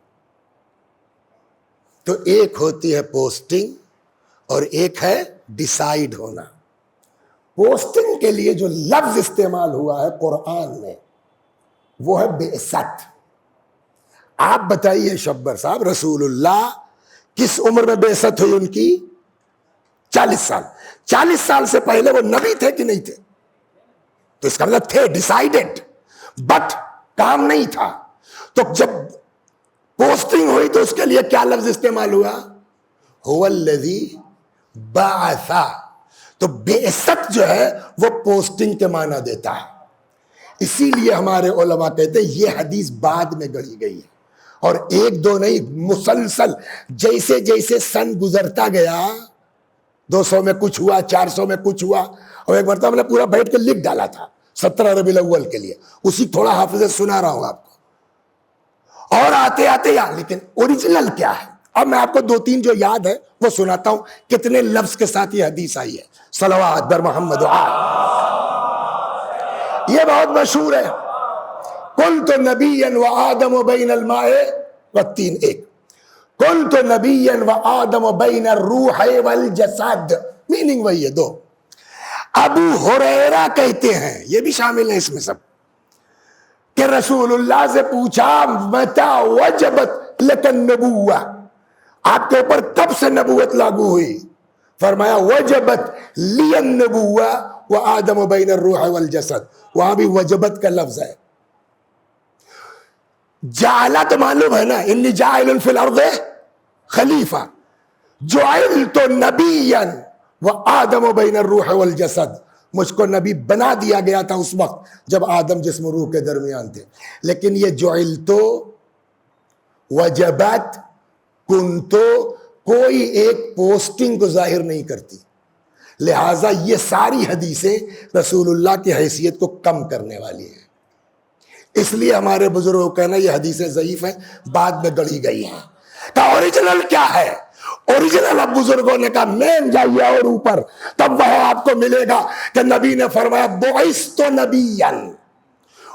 تو ایک ہوتی ہے پوسٹنگ اور ایک ہے ڈیسائیڈ ہونا۔ پوسٹنگ کے لیے جو لفظ استعمال ہوا ہے قرآن میں وہ ہے بعثت۔ آپ بتائیے شبر صاحب، رسول اللہ کس عمر میں بعثت ہوئی ان کی؟ 40 سال۔ 40 سال سے پہلے وہ نبی تھے کہ نہیں تھے؟ تو اس کا مطلب تھے ڈیسائیڈڈ، بٹ کام نہیں تھا۔ تو جب پوسٹنگ ہوئی تو اس کے لیے کیا لفظ استعمال ہوا؟ هو الذی بعث۔ تو بعثت جو ہے وہ پوسٹنگ کے معنی دیتا ہے۔ اسی لیے ہمارے علماء کہتے ہیں یہ حدیث بعد میں گڑھی گئی ہے، اور ایک دو نہیں، مسلسل جیسے جیسے سن گزرتا گیا، 200 میں کچھ ہوا، 400 میں کچھ ہوا، اور ایک مرتبہ میں نے پورا بیٹھ کے لکھ ڈالا تھا 17 ربیع الاول کے لیے، اسی تھوڑا حافظ سنا رہا ہوں آپ کو، اور آتے آتے یاد، لیکن اوریجنل کیا ہے؟ اب میں آپ کو 2-3 جو یاد ہے وہ سناتا ہوں، کتنے لفظ کے ساتھ یہ حدیث آئی ہے۔ صلوات بر محمد یہ بہت مشہور ہے۔ کنت نبیا وآدم بین الماء والطین، ایک کنت نبیا وآدم بین الروح والجسد، میننگ وہی ہے۔ 2 ابو ہریرہ کہتے ہیں، یہ بھی شامل ہے اس میں سب، کہ رسول اللہ سے پوچھا متی وجبت لک النبوہ، آپ کے اوپر کب سے نبوت لاگو ہوئی؟ فرمایا وجبت لی النبوہ وآدم بین الروح والجسد، وہاں بھی وجبت کا لفظ ہے۔ جعلہ تو معلوم ہے نا، انی جاعل فی الارض خلیفہ، جعلت نبیا وآدم بین الروح والجسد، مجھ کو نبی بنا دیا گیا تھا اس وقت جب آدم جسم و روح کے درمیان تھے۔ لیکن یہ جعلتو، وجبت، کنتو، کوئی ایک پوسٹنگ کو ظاہر نہیں کرتی، لہٰذا یہ ساری حدیثیں رسول اللہ کی حیثیت کو کم کرنے والی ہیں۔ اس لیے ہمارے بزرگوں کا کہنا یہ حدیثیں ضعیف ہیں، بعد میں گڑھی گئی ہیں۔ تو اوریجنل کیا ہے؟ اوریجنل اب بزرگوں نے کہا مین جائیے اور اوپر، تب وہ آپ کو ملے گا کہ نبی نے فرمایا بعثت نبیا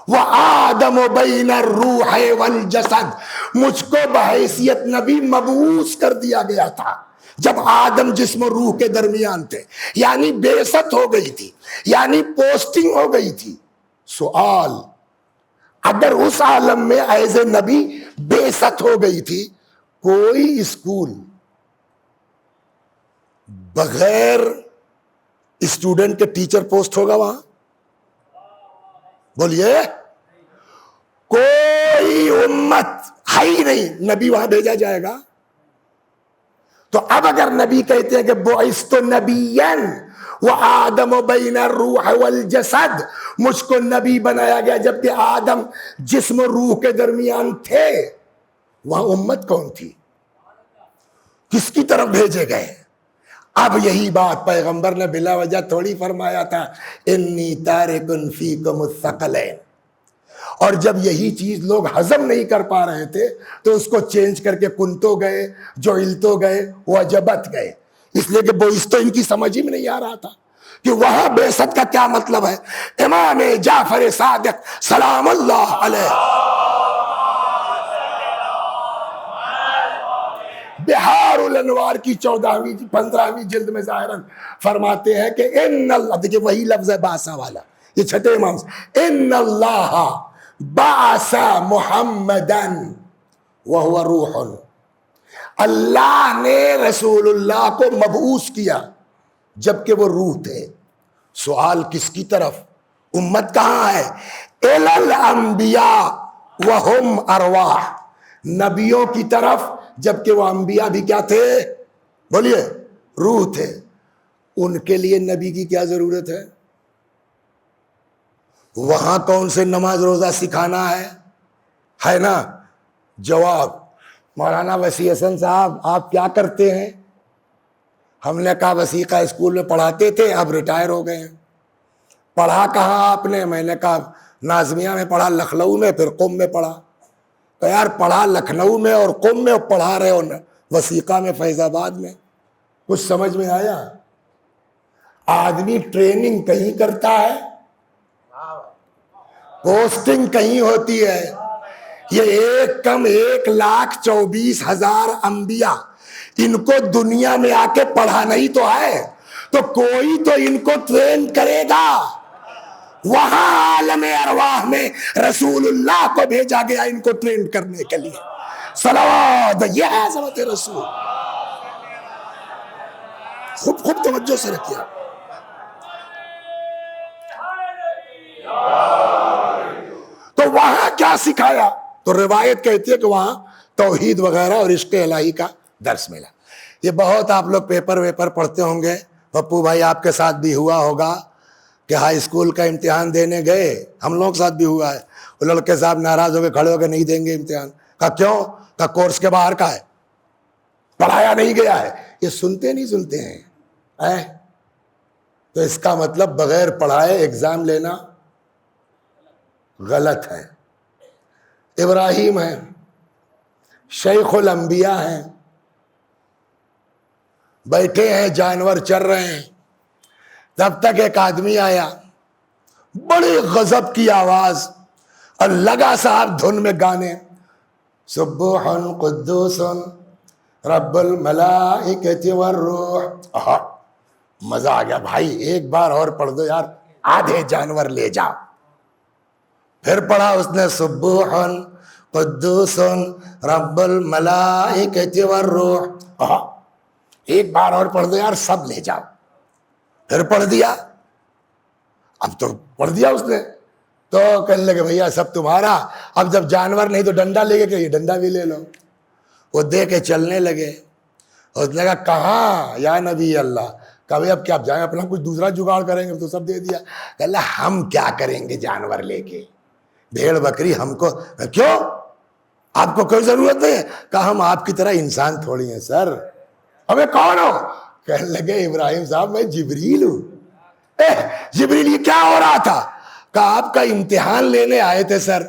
وآدم بین الروح والجسد، مجھ کو بحیثیت نبی مبعوث کر دیا گیا تھا، جب آدم جسم و روح کے درمیان تھے، یعنی بعثت ہو گئی تھی، یعنی پوسٹنگ ہو گئی تھی. سوال، اگر اس عالم میں ایز اے نبی بعثت ہو گئی تھی، کوئی اسکول بغیر اسٹوڈنٹ کے ٹیچر پوسٹ ہوگا وہاں؟ بولیے. کوئی امت ہے ہی نہیں، نبی وہاں بھیجا جائے گا؟ تو اب اگر نبی کہتے ہیں کہ بعثت نبیًا وآدم بین الروح والجسد، مجھ کو نبی بنایا گیا جبکہ آدم جسم و روح کے درمیان تھے، وہاں امت کون تھی؟ کس کی طرف بھیجے گئے؟ اب یہی بات پیغمبر نے بلا وجہ تھوڑی فرمایا تھا، انی تارک فیکم الثقلین. اور جب یہی چیز لوگ ہضم نہیں کر پا رہے تھے تو اس کو چینج کر کے کنتو گئے، جوئلتو گئے، وجبت گئے. اس لیے کہ بعثت ان کی سمجھ ہی میں نہیں آ رہا تھا کہ وہاں بعثت کا کیا مطلب ہے. امام جعفر صادق سلام اللہ علیہ بہار الانوار کی 15ویں جلد میں ظاہراً فرماتے ہیں کہ ان اللہ، دیکھیں وہی لفظ ہے باسا والا، یہ چھٹے امام سے، ان اللہ بعث محمدن وہو روح. اللہ نے رسول اللہ کو مبعوث کیا جبکہ وہ روح تھے. سوال کس کی طرف؟ امت کہاں ہے؟ الی الانبیاء وہم ارواح، نبیوں کی طرف جبکہ وہ انبیاء بھی کیا تھے؟ بولیے، روح تھے. ان کے لیے نبی کی کیا ضرورت ہے؟ وہاں کون سے نماز روزہ سکھانا ہے نا؟ جواب، مولانا وسیع حسن صاحب آپ کیا کرتے ہیں؟ ہم نے کہا وسیقہ اسکول میں پڑھاتے تھے، اب ریٹائر ہو گئے ہیں. پڑھا کہاں آپ نے؟ میں نے کہا نازمیہ میں پڑھا، لکھنؤ میں، پھر قم میں پڑھا. تو یار پڑھا لکھنؤ میں اور قم میں، پڑھا رہے ہو وسیقہ میں، فیض آباد میں. کچھ سمجھ میں آیا؟ آدمی ٹریننگ کہیں کرتا ہے، پوسٹنگ کہیں ہوتی ہے. یہ 1,24,000 انبیاء، ان کو دنیا میں آ کے پڑھا نہیں تو ہے، تو کوئی تو ان کو ٹرین کرے گا. وہاں عالم ارواح میں رسول اللہ کو بھیجا گیا ان کو ٹرین کرنے کے لیے. صلوات، یہ ہے عظمت رسول. خوب توجہ سے رکھیے. تو وہاں کیا سکھایا؟ تو روایت کہتی ہے کہ وہاں توحید وغیرہ اور عشق الہی کا درس ملا. یہ بہت آپ لوگ پیپر ویپر پڑھتے ہوں گے، پپو بھائی آپ کے ساتھ بھی ہوا ہوگا کہ ہائی اسکول کا امتحان دینے گئے، ہم لوگوں کے ساتھ بھی ہوا ہے. وہ لڑکے صاحب ناراض ہو کے کھڑے ہو کے نہیں دیں گے امتحان. کہا کیوں؟ کہا کورس کے باہر کا ہے، پڑھایا نہیں گیا ہے. یہ سنتے نہیں سنتے ہیں. تو اس کا مطلب بغیر پڑھائے ایگزام لینا غلط ہے. ابراہیم ہیں، شیخ الانبیاء ہیں، بیٹھے ہیں، جانور چر رہے ہیں. تب تک ایک آدمی آیا، بڑی غضب کی آواز، اور لگا صاحب دھن میں گانے، سبوح قدوس رب الملائکۃ والروح. مزہ آ گیا بھائی، ایک بار اور پڑھ دو یار، آدھے جانور لے جاؤ. پھر پڑھا اس نے، سبوح قدوس رب الملائکۃ والروح. ایک بار اور پڑھ دو یار، سب لے جاؤ. پھر پڑھ دیا. اب تو پڑھ دیا اس نے، تو کہنے لگے بھیا سب تمہارا، اب جب جانور نہیں تو ڈنڈا لے کے، کہ یہ ڈنڈا بھی لے لو. وہ دے کے چلنے لگے. اس نے کہا کہاں یا نبی اللہ؟ کہ بھائی اب کیا جائیں، اپنا کچھ دوسرا جگاڑ کریں گے. تو سب دے دیا. کہ اللہ ہم کیا کریں گے جانور لے کے، بھیڑ بکری ہم کو کیوں؟ آپ کو کوئی ضرورت نہیں ہے. کہا ہم آپ کی طرح انسان تھوڑی ہیں سر. ابے کون ہو؟ کہنے لگے ابراہیم صاحب میں جبریل ہوں. جبریل یہ کیا ہو رہا تھا؟ کہ آپ کا امتحان لینے آئے تھے سر،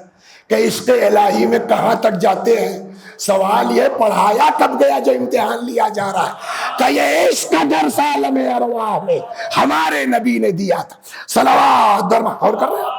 کہ عشق الہی میں کہاں تک جاتے ہیں. سوال یہ پڑھایا کب گیا جو امتحان لیا جا رہا ہے؟ کہ یہ عشق کا درس عالم ارواح میں ہمارے نبی نے دیا تھا. صلوات درما اور کر رہے ہیں.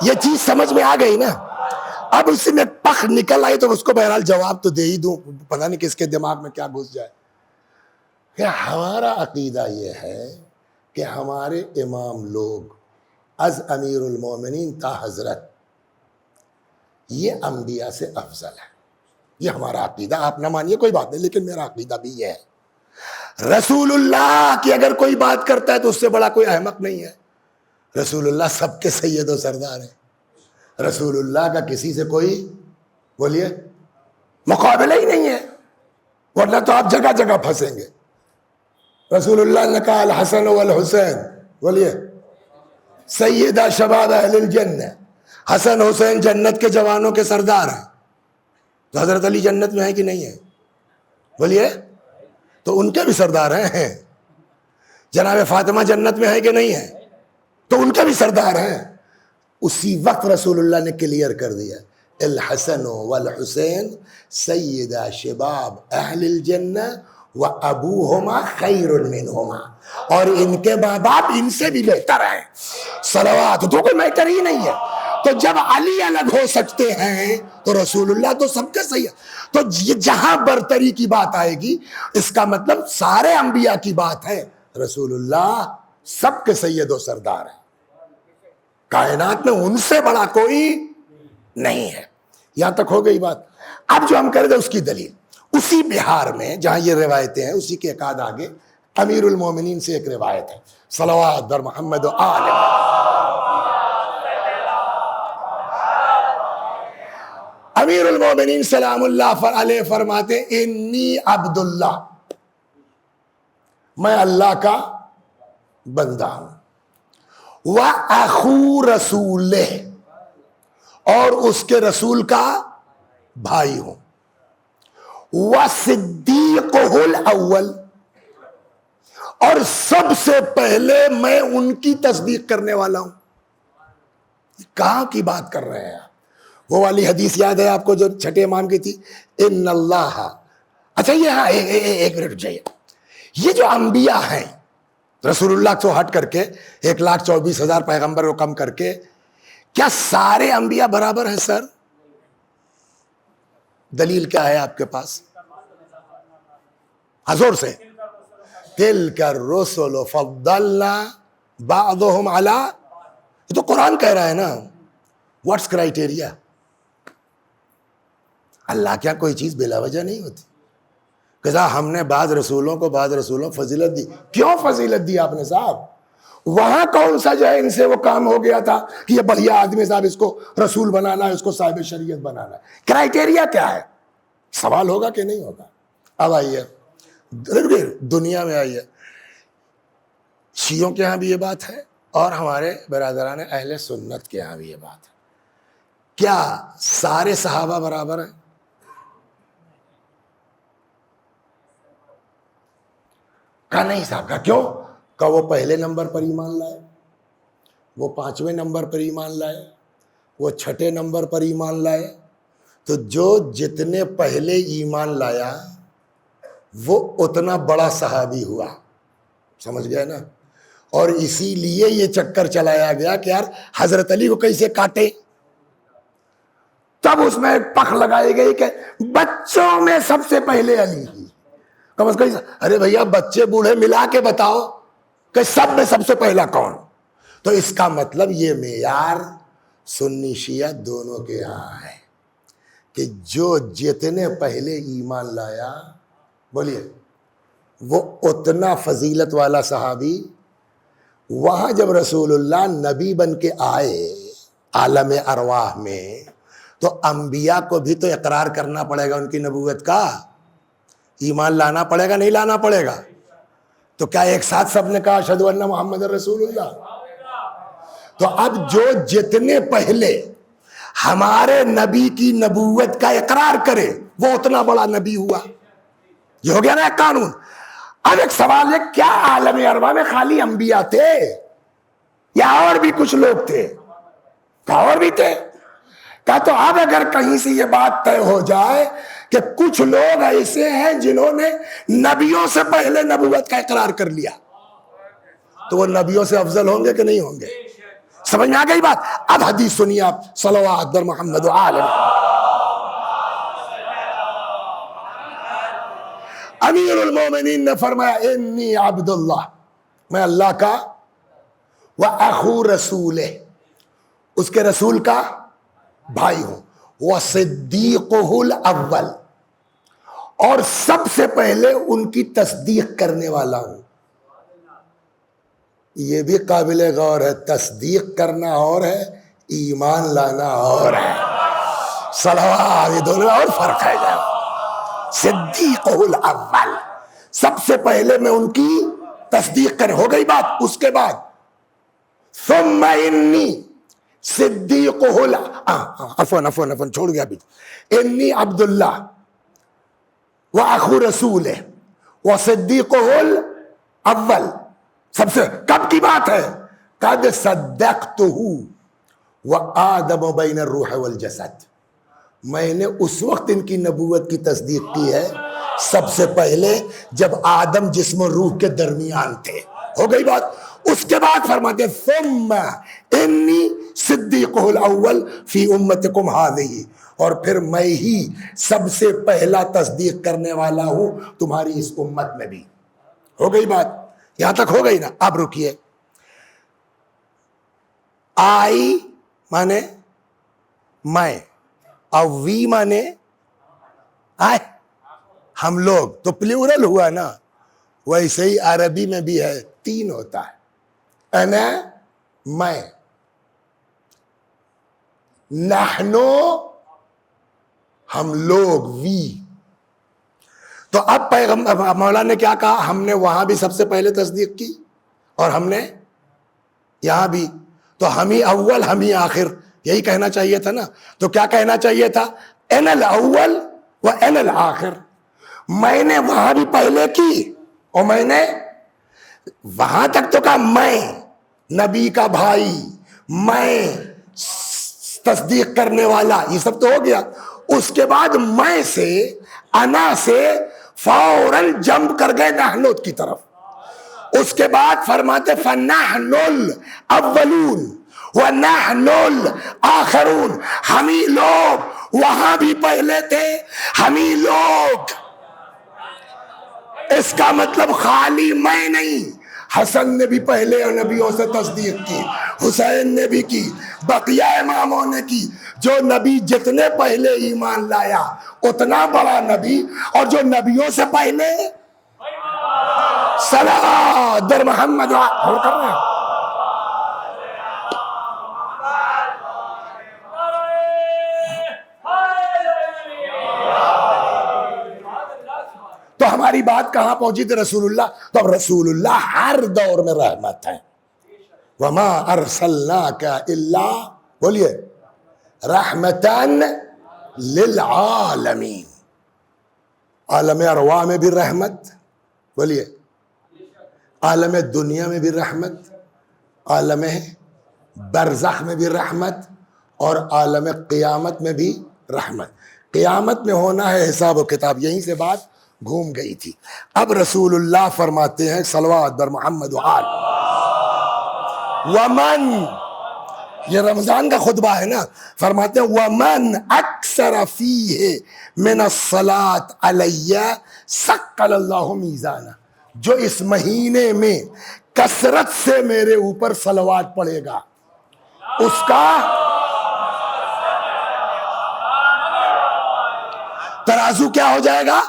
یہ چیز سمجھ میں آ گئی نا؟ اب اسی میں پخ نکل آئی تو اس کو بہرحال جواب تو دے ہی دوں، پتہ نہیں کس کے دماغ میں کیا گھس جائے. کہ ہمارا عقیدہ یہ ہے کہ ہمارے امام لوگ از امیر المومنین تا حضرت یہ انبیاء سے افضل ہے. یہ ہمارا عقیدہ، آپ نہ مانیے کوئی بات نہیں، لیکن میرا عقیدہ بھی یہ ہے. رسول اللہ کی اگر کوئی بات کرتا ہے تو اس سے بڑا کوئی احمق نہیں ہے. رسول اللہ سب کے سید و سردار ہیں. رسول اللہ کا کسی سے کوئی بولیے مقابلہ ہی نہیں ہے، ورنہ تو آپ جگہ جگہ پھنسیں گے. رسول اللہ نے کہا الحسن والحسین بولیے سیدہ شباب اہل الجنہ، حسن حسین جنت کے جوانوں کے سردار ہیں. تو حضرت علی جنت میں ہے کہ نہیں ہے؟ بولیے. تو ان کے بھی سردار ہیں. جناب فاطمہ جنت میں ہے کہ نہیں ہے؟ تو ان کے بھی سردار ہیں. اسی وقت رسول اللہ نے کلیئر کر دیا الحسن والحسین سیدہ شباب اہل الجنہ وابوہما خیر منہما، اور ان کے ماں باپ ان سے بھی بہتر ہیں. صلوات. تو کوئی میٹر ہی نہیں ہے. تو جب علی الگ ہو سکتے ہیں تو رسول اللہ تو سب کے صحیح ہے. تو جہاں برتری کی بات آئے گی اس کا مطلب سارے انبیاء کی بات ہے. رسول اللہ سب کے سید و سردار ہیں، کائنات میں ان سے بڑا کوئی نہیں ہے. یہاں تک ہو گئی بات. اب جو ہم کریں گے اس کی دلیل اسی بہار میں جہاں یہ روایتیں ہیں اسی کے ایک آدھ آگے امیر المومنین سے ایک روایت ہے. صلوات بر محمد و آل امیر المومنین سلام اللہ علیہ فرماتے انی عبداللہ، میں اللہ کا بندہ ہوں، وَأَخُو رَسُولِهِ، اور اس کے رسول کا بھائی ہوں، وَصِدِّيقُهُ الْأَوَّلِ، اور سب سے پہلے میں ان کی تصدیق کرنے والا ہوں. کہاں کی بات کر رہے ہیں آپ؟ وہ والی حدیث یاد ہے آپ کو جو چھٹے امام کی تھی ان اللہ. اچھا یہ ہاں ایک منٹ جائیے. یہ جو انبیاء ہیں رسول اللہ کو ہٹ کر کے 1,24,000 پیغمبر کو کم کر کے، کیا سارے انبیاء برابر ہیں سر؟ دلیل کیا ہے آپ کے پاس؟ حضور سے تِلْكَ الرُّسُلُ فَضَّلْنَا بَعْضُهُمْ عَلَىٰ، یہ تو قرآن کہہ رہا ہے نا. What's criteria? اللہ کیا کوئی چیز بلا وجہ نہیں ہوتی. کہ ہم نے بعض رسولوں فضیلت دی. کیوں فضیلت دی آپ نے صاحب؟ وہاں کون سا جو ہے ان سے وہ کام ہو گیا تھا کہ یہ بڑھیا آدمی صاحب اس کو رسول بنانا ہے، اس کو صاحب شریعت بنانا ہے؟ کرائٹیریا کیا ہے؟ سوال ہوگا کہ نہیں ہوگا؟ اب آئیے دنیا میں آئیے. شیعوں کے ہاں بھی یہ بات ہے اور ہمارے برادران اہل سنت کے ہاں بھی یہ بات ہے. کیا سارے صحابہ برابر ہیں؟ کہا نہیں صاحب. کا کیوں؟ کہ وہ پہلے نمبر پر ایمان لائے، وہ 5ویں نمبر پر ایمان لائے، وہ 6 نمبر پر ایمان لائے. تو جو جتنے پہلے ایمان لایا وہ اتنا بڑا صحابی ہوا. سمجھ گئے نا؟ اور اسی لیے یہ چکر چلایا گیا کہ یار حضرت علی کو کیسے کاٹے. تب اس میں پخ لگائی گئی کہ بچوں میں سب سے پہلے علی ہی. کم از کم ارے بھیا بچے بوڑھے ملا کے بتاؤ کہ سب میں سب سے پہلا کون؟ تو اس کا مطلب یہ معیار سنی شیعہ دونوں کے یہاں ہے کہ جو جتنے پہلے ایمان لایا بولیے وہ اتنا فضیلت والا صحابی. وہاں جب رسول اللہ نبی بن کے آئے عالم ارواح میں تو انبیاء کو بھی تو اقرار کرنا پڑے گا ان کی نبوت کا. ایمان لانا پڑے گا نہیں لانا پڑے گا؟ تو کیا ایک ساتھ سب نے کہا اشہدو ان محمد رسول اللہ؟ تو اب جو جتنے پہلے ہمارے نبی کی نبوت کا اقرار کرے وہ اتنا بڑا نبی ہوا. یہ ہو گیا نا ایک قانون. اب ایک سوال ہے کیا عالم ارواح میں خالی انبیاء تھے یا اور بھی کچھ لوگ تھے؟ کیا اور بھی تھے؟ کہا تو اب اگر کہیں سے یہ بات طے ہو جائے کہ کچھ لوگ ایسے ہیں جنہوں نے نبیوں سے پہلے نبوت کا اقرار کر لیا تو وہ نبیوں سے افضل ہوں گے کہ نہیں ہوں گے؟ سمجھ میں آ گئی بات؟ اب حدیث سنیے آپ، صلوات بر محمد و آل امیر المومنین نے فرمایا انی عبداللہ، میں اللہ کا، و اخو رسول، اس کے رسول کا بھائی ہوں، و صدیقہ الاول، اور سب سے پہلے ان کی تصدیق کرنے والا ہوں۔ یہ بھی قابل غور ہے، تصدیق کرنا اور ہے، ایمان لانا اور ہے۔ صلوات، یہ دونوں اور فرق ہے۔ صدیقہ الاول، سب سے پہلے میں ان کی تصدیق کریں، ہو گئی بات۔ اس کے بعد ثم انی صدیقہ عفوا چھوڑ گیا ابھی، انی عبداللہ و اخو رسول و صدیقہ الاول، سب سے کب کی بات ہے؟ قد صدقتہ وآدم بین الروح والجسد، میں نے اس وقت ان کی نبوت کی تصدیق کی ہے سب سے پہلے جب آدم جسم و روح کے درمیان تھے، ہو گئی بات۔ اس کے بعد فرماتے ثم انی صدیقہ الاول فی امتکم ہذہ، اور پھر میں ہی سب سے پہلا تصدیق کرنے والا ہوں تمہاری اس امت میں بھی۔ ہو گئی بات، یہاں تک ہو گئی نا؟ اب رکیے، آئی مانے میں، اور وی مانے آئے، ہم لوگ، تو پلیورل ہوا نا۔ ویسے ہی عربی میں بھی ہے، تین ہوتا ہے، انا میں، نحنو ہم لوگ، وی۔ تو اب پیغمبر مولا نے کیا کہا؟ ہم نے وہاں بھی سب سے پہلے تصدیق کی اور ہم نے یہاں بھی، تو ہم ہی اول ہم ہی آخر، یہی کہنا چاہیے تھا نا۔ تو کیا کہنا چاہیے تھا؟ انا الاول و انا الاخر، میں نے وہاں بھی پہلے کی اور میں نے وہاں تک تو کہا میں نبی کا بھائی، میں تصدیق کرنے والا، یہ سب تو ہو گیا۔ اس کے بعد میں سے، انا سے فوراً جمپ کر گئے نحنوت کی طرف۔ اس کے بعد فرماتے فَنَحْنُ الْأَوَّلُونَ وَنَحْنُ الْآخِرُونَ، ہم ہی لوگ وہاں بھی پہلے تھے، ہم ہی لوگ۔ اس کا مطلب خالی میں نہیں، حسن نے بھی پہلے نبیوں سے تصدیق کی، حسین نے بھی کی، بقیہ اماموں نے کی۔ جو نبی جتنے پہلے ایمان لایا اتنا بڑا نبی، اور جو نبیوں سے پہلے صلوات در محمد اور کر رہے ہیں۔ تو ہماری بات کہاں پہنچی تھی؟ رسول اللہ۔ تو اب رسول اللہ ہر دور میں رحمت ہے۔ وما ارسلناک الا، بولیے، رحمتاً للعالمین، عالم ارواح میں بھی رحمت، بولیے، عالم دنیا میں بھی رحمت، عالم برزخ میں بھی رحمت، اور عالم قیامت میں بھی رحمت۔ قیامت میں ہونا ہے حساب و کتاب، یہیں سے بات گھوم گئی تھی۔ اب رسول اللہ فرماتے ہیں صلوات بر محمد و آل، ومن، یہ رمضان کا خطبہ ہے نا، فرماتے ہیں ومن اکثر فیہ من الصلاۃ علی ثقل اللہ میزانہ، جو اس مہینے میں کثرت سے میرے اوپر صلوات پڑھے گا اس کا ترازو کیا ہو جائے گا؟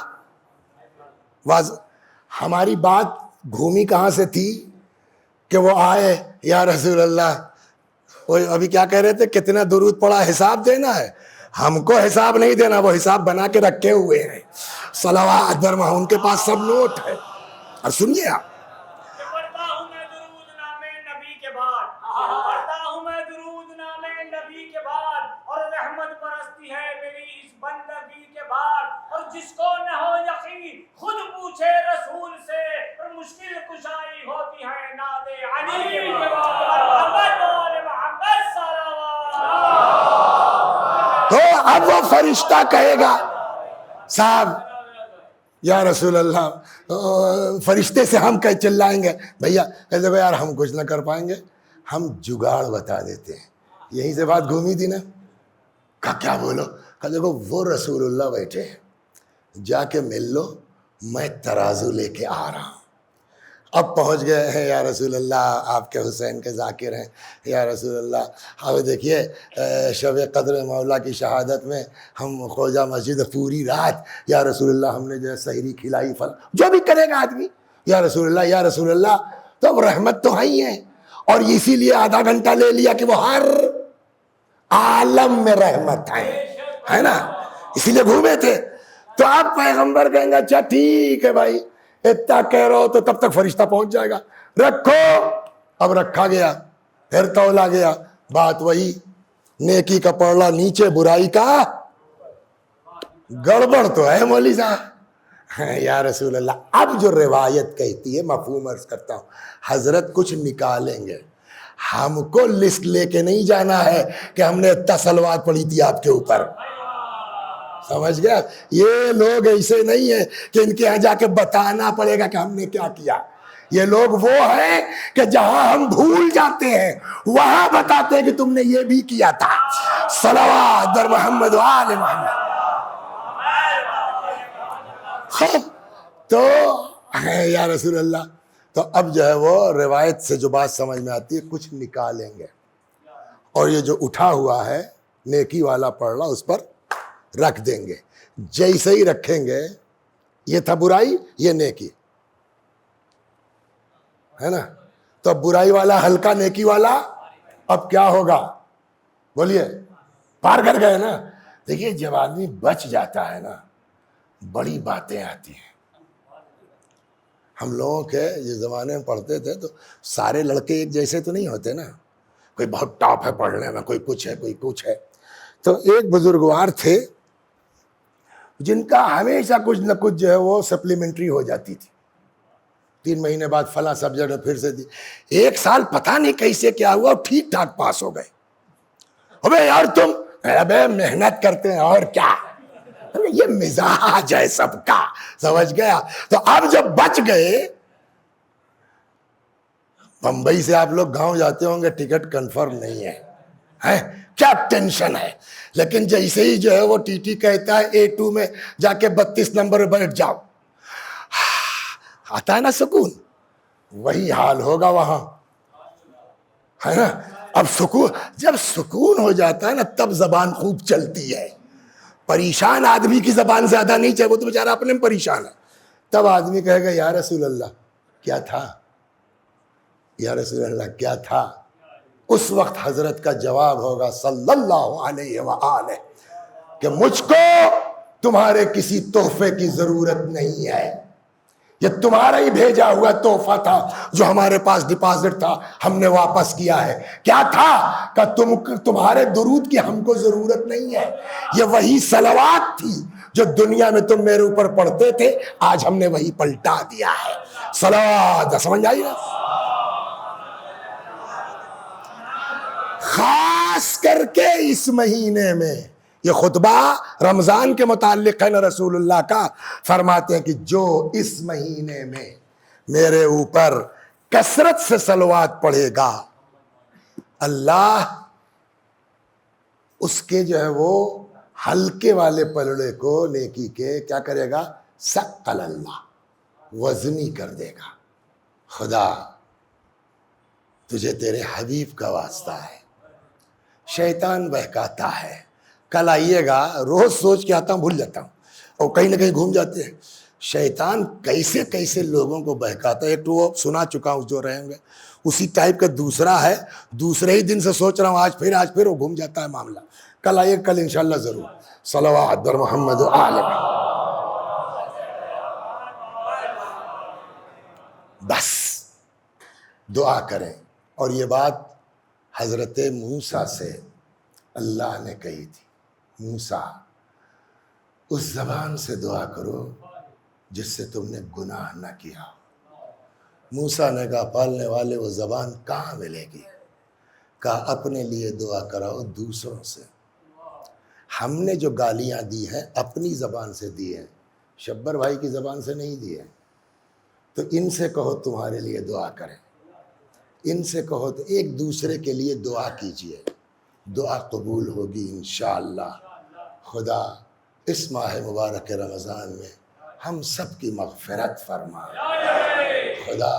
ہماری بات گھومی کہاں سے تھی کہ وہ آئے یا رسول اللہ، وہ ابھی کیا کہہ رہے تھے؟ کتنا درود پڑا، حساب دینا ہے۔ ہم کو حساب نہیں دینا، وہ حساب بنا کے رکھے ہوئے ہیں صلوات بر محمد، ان کے پاس سب نوٹ ہے۔ اور سنیے آپ، پڑھتا ہوں میں درود نامے نبی کے بعد، پڑھتا ہوں میں درود نامے نبی کے بعد، اور رحمت برستی ہے میری اس بندگی کے بعد، اور جس کو نہ ہو یقین خود پوچھے رسول سے، اور مشکل کشائی ہوتی ہے ناد علی کے بعد۔ محمد وآل محمد صلوات۔ تو اب وہ فرشتہ کہے گا صاحب یا رسول اللہ، فرشتے سے ہم کہیں چلائیں گے، بھیا کہتے ہیں یار ہم کچھ نہ کر پائیں گے، ہم جگاڑ بتا دیتے ہیں. یہیں سے بات گھومی تھی نا. کہا کیا بولو؟ کہا دیکھو وہ رسول اللہ بیٹھے ہیں, جا کے مل لو, میں ترازو لے کے آ رہا ہوں. اب پہنچ گئے ہیں, یا رسول اللہ آپ کے حسین کے ذاکر ہیں, یا رسول اللہ. اب دیکھیے شب قدر مولا کی شہادت میں ہم خواجہ مسجد پوری رات, یا رسول اللہ ہم نے جو ہے سحری کھلائی, فلاں جو بھی کرے گا آدمی, یا رسول اللہ یا رسول اللہ. تو اب رحمت تو ہے ہی ہے, اور اسی لیے آدھا گھنٹہ لے لیا کہ وہ ہر عالم میں رحمت ہے نا, اسی لیے گھومے تھے. تو آپ پیغمبر کہیں گے اچھا ٹھیک ہے بھائی, اتنا کہہ رہا ہو تو تب تک فرشتہ پہنچ جائے گا, رکھو. اب رکھا گیا, پھر تولا گیا. بات وہی, نیکی کا پڑلا نیچے, برائی کا گڑبڑ تو ہے مولوی صاحب. یا رسول اللہ. اب جو روایت کہتی ہے, مفہوم عرض کرتا ہوں, حضرت کچھ نکالیں گے, ہم کو لسٹ لے کے نہیں جانا ہے کہ ہم نے اتنا صلوات پڑھی تھی آپ کے اوپر. سمجھ گیا؟ یہ لوگ ایسے نہیں ہیں کہ ان کے یہاں جا کے بتانا پڑے گا کہ ہم نے کیا کیا. یہ لوگ وہ ہیں کہ جہاں ہم بھول جاتے ہیں وہاں بتاتے ہیں کہ تم نے یہ بھی کیا تھا. صلوات در محمد و آل محمد. تو یا رسول اللہ. تو اب جو ہے وہ روایت سے جو بات سمجھ میں آتی ہے, کچھ نکالیں گے, اور یہ جو اٹھا ہوا ہے نیکی والا پڑھنا اس پر رکھ دیں گے. جیسے ہی رکھیں گے, یہ تھا برائی, یہ نیکی ہے نا. تو اب برائی والا ہلکا, نیکی والا اب کیا ہوگا بولیے؟ پار کر گئے نا. دیکھیے جب آدمی بچ جاتا ہے نا, بڑی باتیں آتی ہیں. ہم لوگوں کے یہ زمانے میں پڑھتے تھے تو سارے لڑکے ایک جیسے تو نہیں ہوتے نا, کوئی بہت ٹاپ ہے پڑھنے میں, کوئی کچھ ہے, کوئی کچھ ہے. تو ایک بزرگوار تھے جن کا ہمیشہ کچھ نہ کچھ جو ہے وہ سپلیمنٹری ہو جاتی تھی. 3 مہینے بعد فلاں سبجیکٹ پھر سے دی. ایک سال پتہ نہیں کیسے کیا ہوا, ٹھیک ٹھاک پاس ہو گئے. ابے یار تم, ابے محنت کرتے ہیں اور کیا, یہ مزاج ہے سب کا. سمجھ گیا؟ تو اب جب بچ گئے, بمبئی سے آپ لوگ گاؤں جاتے ہوں گے, ٹکٹ کنفرم نہیں ہے, کیا ٹینشن ہے. لیکن جیسے ہی جو ہے وہ ٹی ٹی کہتا ہے A2 میں جا کے 32 نمبر پہ بیٹھ جاؤ, آتا ہے نا سکون. وہی حال ہوگا وہاں, ہے نا. اب سکون, جب سکون ہو جاتا ہے نا تب زبان خوب چلتی ہے. پریشان آدمی کی زبان زیادہ نہیں چاہیے, وہ تو بیچارہ اپنے میں پریشان ہے. تب آدمی کہے گا یا رسول اللہ کیا تھا, یا رسول اللہ کیا تھا. اس وقت حضرت کا جواب ہوگا صلی اللہ علیہ وآلہ کہ مجھ کو تمہارے کسی تحفے کی ضرورت نہیں ہے, یہ تمہارا ہی بھیجا ہوا تحفہ تھا جو ہمارے پاس ڈپازٹ تھا, ہم نے واپس کیا ہے. کیا تھا؟ کہ تمہارے درود کی ہم کو ضرورت نہیں ہے, یہ وہی صلوات تھی جو دنیا میں تم میرے اوپر پڑھتے تھے, آج ہم نے وہی پلٹا دیا ہے. صلوات. سمجھ آئی نا؟ خاص کر کے اس مہینے میں یہ خطبہ رمضان کے متعلق ہے نا, رسول اللہ کا فرماتے ہیں کہ جو اس مہینے میں میرے اوپر کثرت سے صلوات پڑھے گا, اللہ اس کے جو ہے وہ ہلکے والے پلڑے کو نیکی کے کیا کرے گا, ثقل اللہ, وزنی کر دے گا. خدا تجھے تیرے حبیب کا واسطہ ہے. شیطان بہکاتا ہے, کل آئیے گا, روز سوچ کے آتا ہوں بھول جاتا ہوں, اور کہیں نہ کہیں گھوم جاتے ہیں. شیطان کیسے کیسے لوگوں کو بہکاتا ہے. ایک تو وہ سنا چکا ہوں جو رہیں گے, اسی ٹائپ کا دوسرا ہے, دوسرے ہی دن سے سوچ رہا ہوں آج پھر وہ گھوم جاتا ہے معاملہ. کل آئیے, کل انشاءاللہ ضرور. صلوات در محمد و آل محمد. بس دعا کریں. اور یہ بات حضرت موسیٰ سے اللہ نے کہی تھی, موسیٰ اس زبان سے دعا کرو جس سے تم نے گناہ نہ کیا. موسیٰ نے کہا پالنے والے وہ زبان کہاں ملے گی؟ کہا اپنے لیے دعا کراؤ دوسروں سے. ہم نے جو گالیاں دی ہیں اپنی زبان سے دی ہیں, شبر بھائی کی زبان سے نہیں دی ہیں. تو ان سے کہو تمہارے لیے دعا کریں. ان سے کہو تو ایک دوسرے کے لیے دعا کیجئے، دعا قبول ہوگی انشاءاللہ۔ خدا اس ماہ مبارک رمضان میں ہم سب کی مغفرت فرما، خدا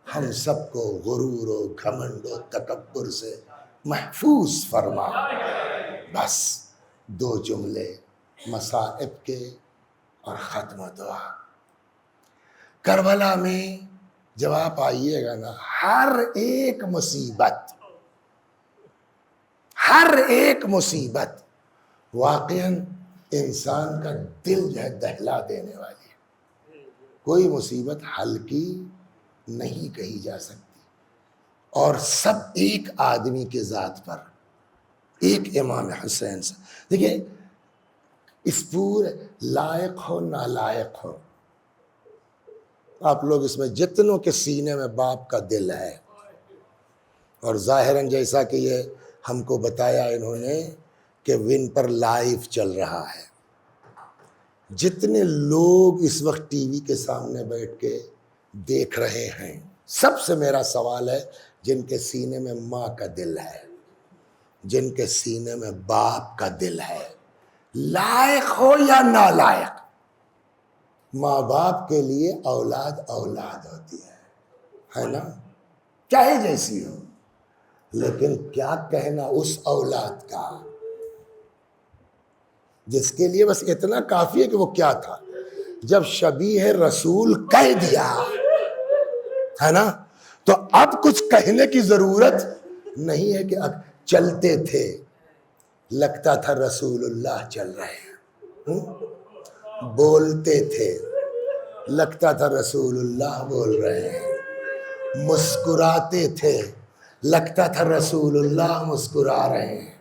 ہم سب کو غرور و گھمنڈ و تکبر سے محفوظ فرما۔ بس 2 جملے مصائب کے اور ختم دعا۔ کربلا میں جب آپ آئیے گا نا، ہر ایک مصیبت واقعاً انسان کا دل جو ہے دہلا دینے والی ہے۔ کوئی مصیبت ہلکی نہیں کہی جا سکتی، اور سب ایک آدمی کے ذات پر، ایک امام حسین سے۔ دیکھیے اس پورے لائق ہو نالائق ہو، آپ لوگ اس میں جتنوں کے سینے میں باپ کا دل ہے، اور ظاہراً جیسا کہ یہ ہم کو بتایا انہوں نے کہ ون پر لائیو چل رہا ہے، جتنے لوگ اس وقت ٹی وی کے سامنے بیٹھ کے دیکھ رہے ہیں، سب سے میرا سوال ہے جن کے سینے میں ماں کا دل ہے، جن کے سینے میں باپ کا دل ہے، لائق ہو یا نالائق، ماں باپ کے لیے اولاد ہوتی ہے نا، چاہے جیسی ہو، لیکن کیا کہنا اس اولاد کا جس کے لیے بس اتنا کافی ہے کہ وہ کیا تھا، جب شبیہ رسول کہہ دیا ہے نا، تو اب کچھ کہنے کی ضرورت نہیں ہے کہ چلتے تھے لگتا تھا رسول اللہ چل رہے ہیں، بولتے تھے لگتا تھا رسول اللہ بول رہے ہیں، مسکراتے تھے لگتا تھا رسول اللہ مسکرا رہے ہیں۔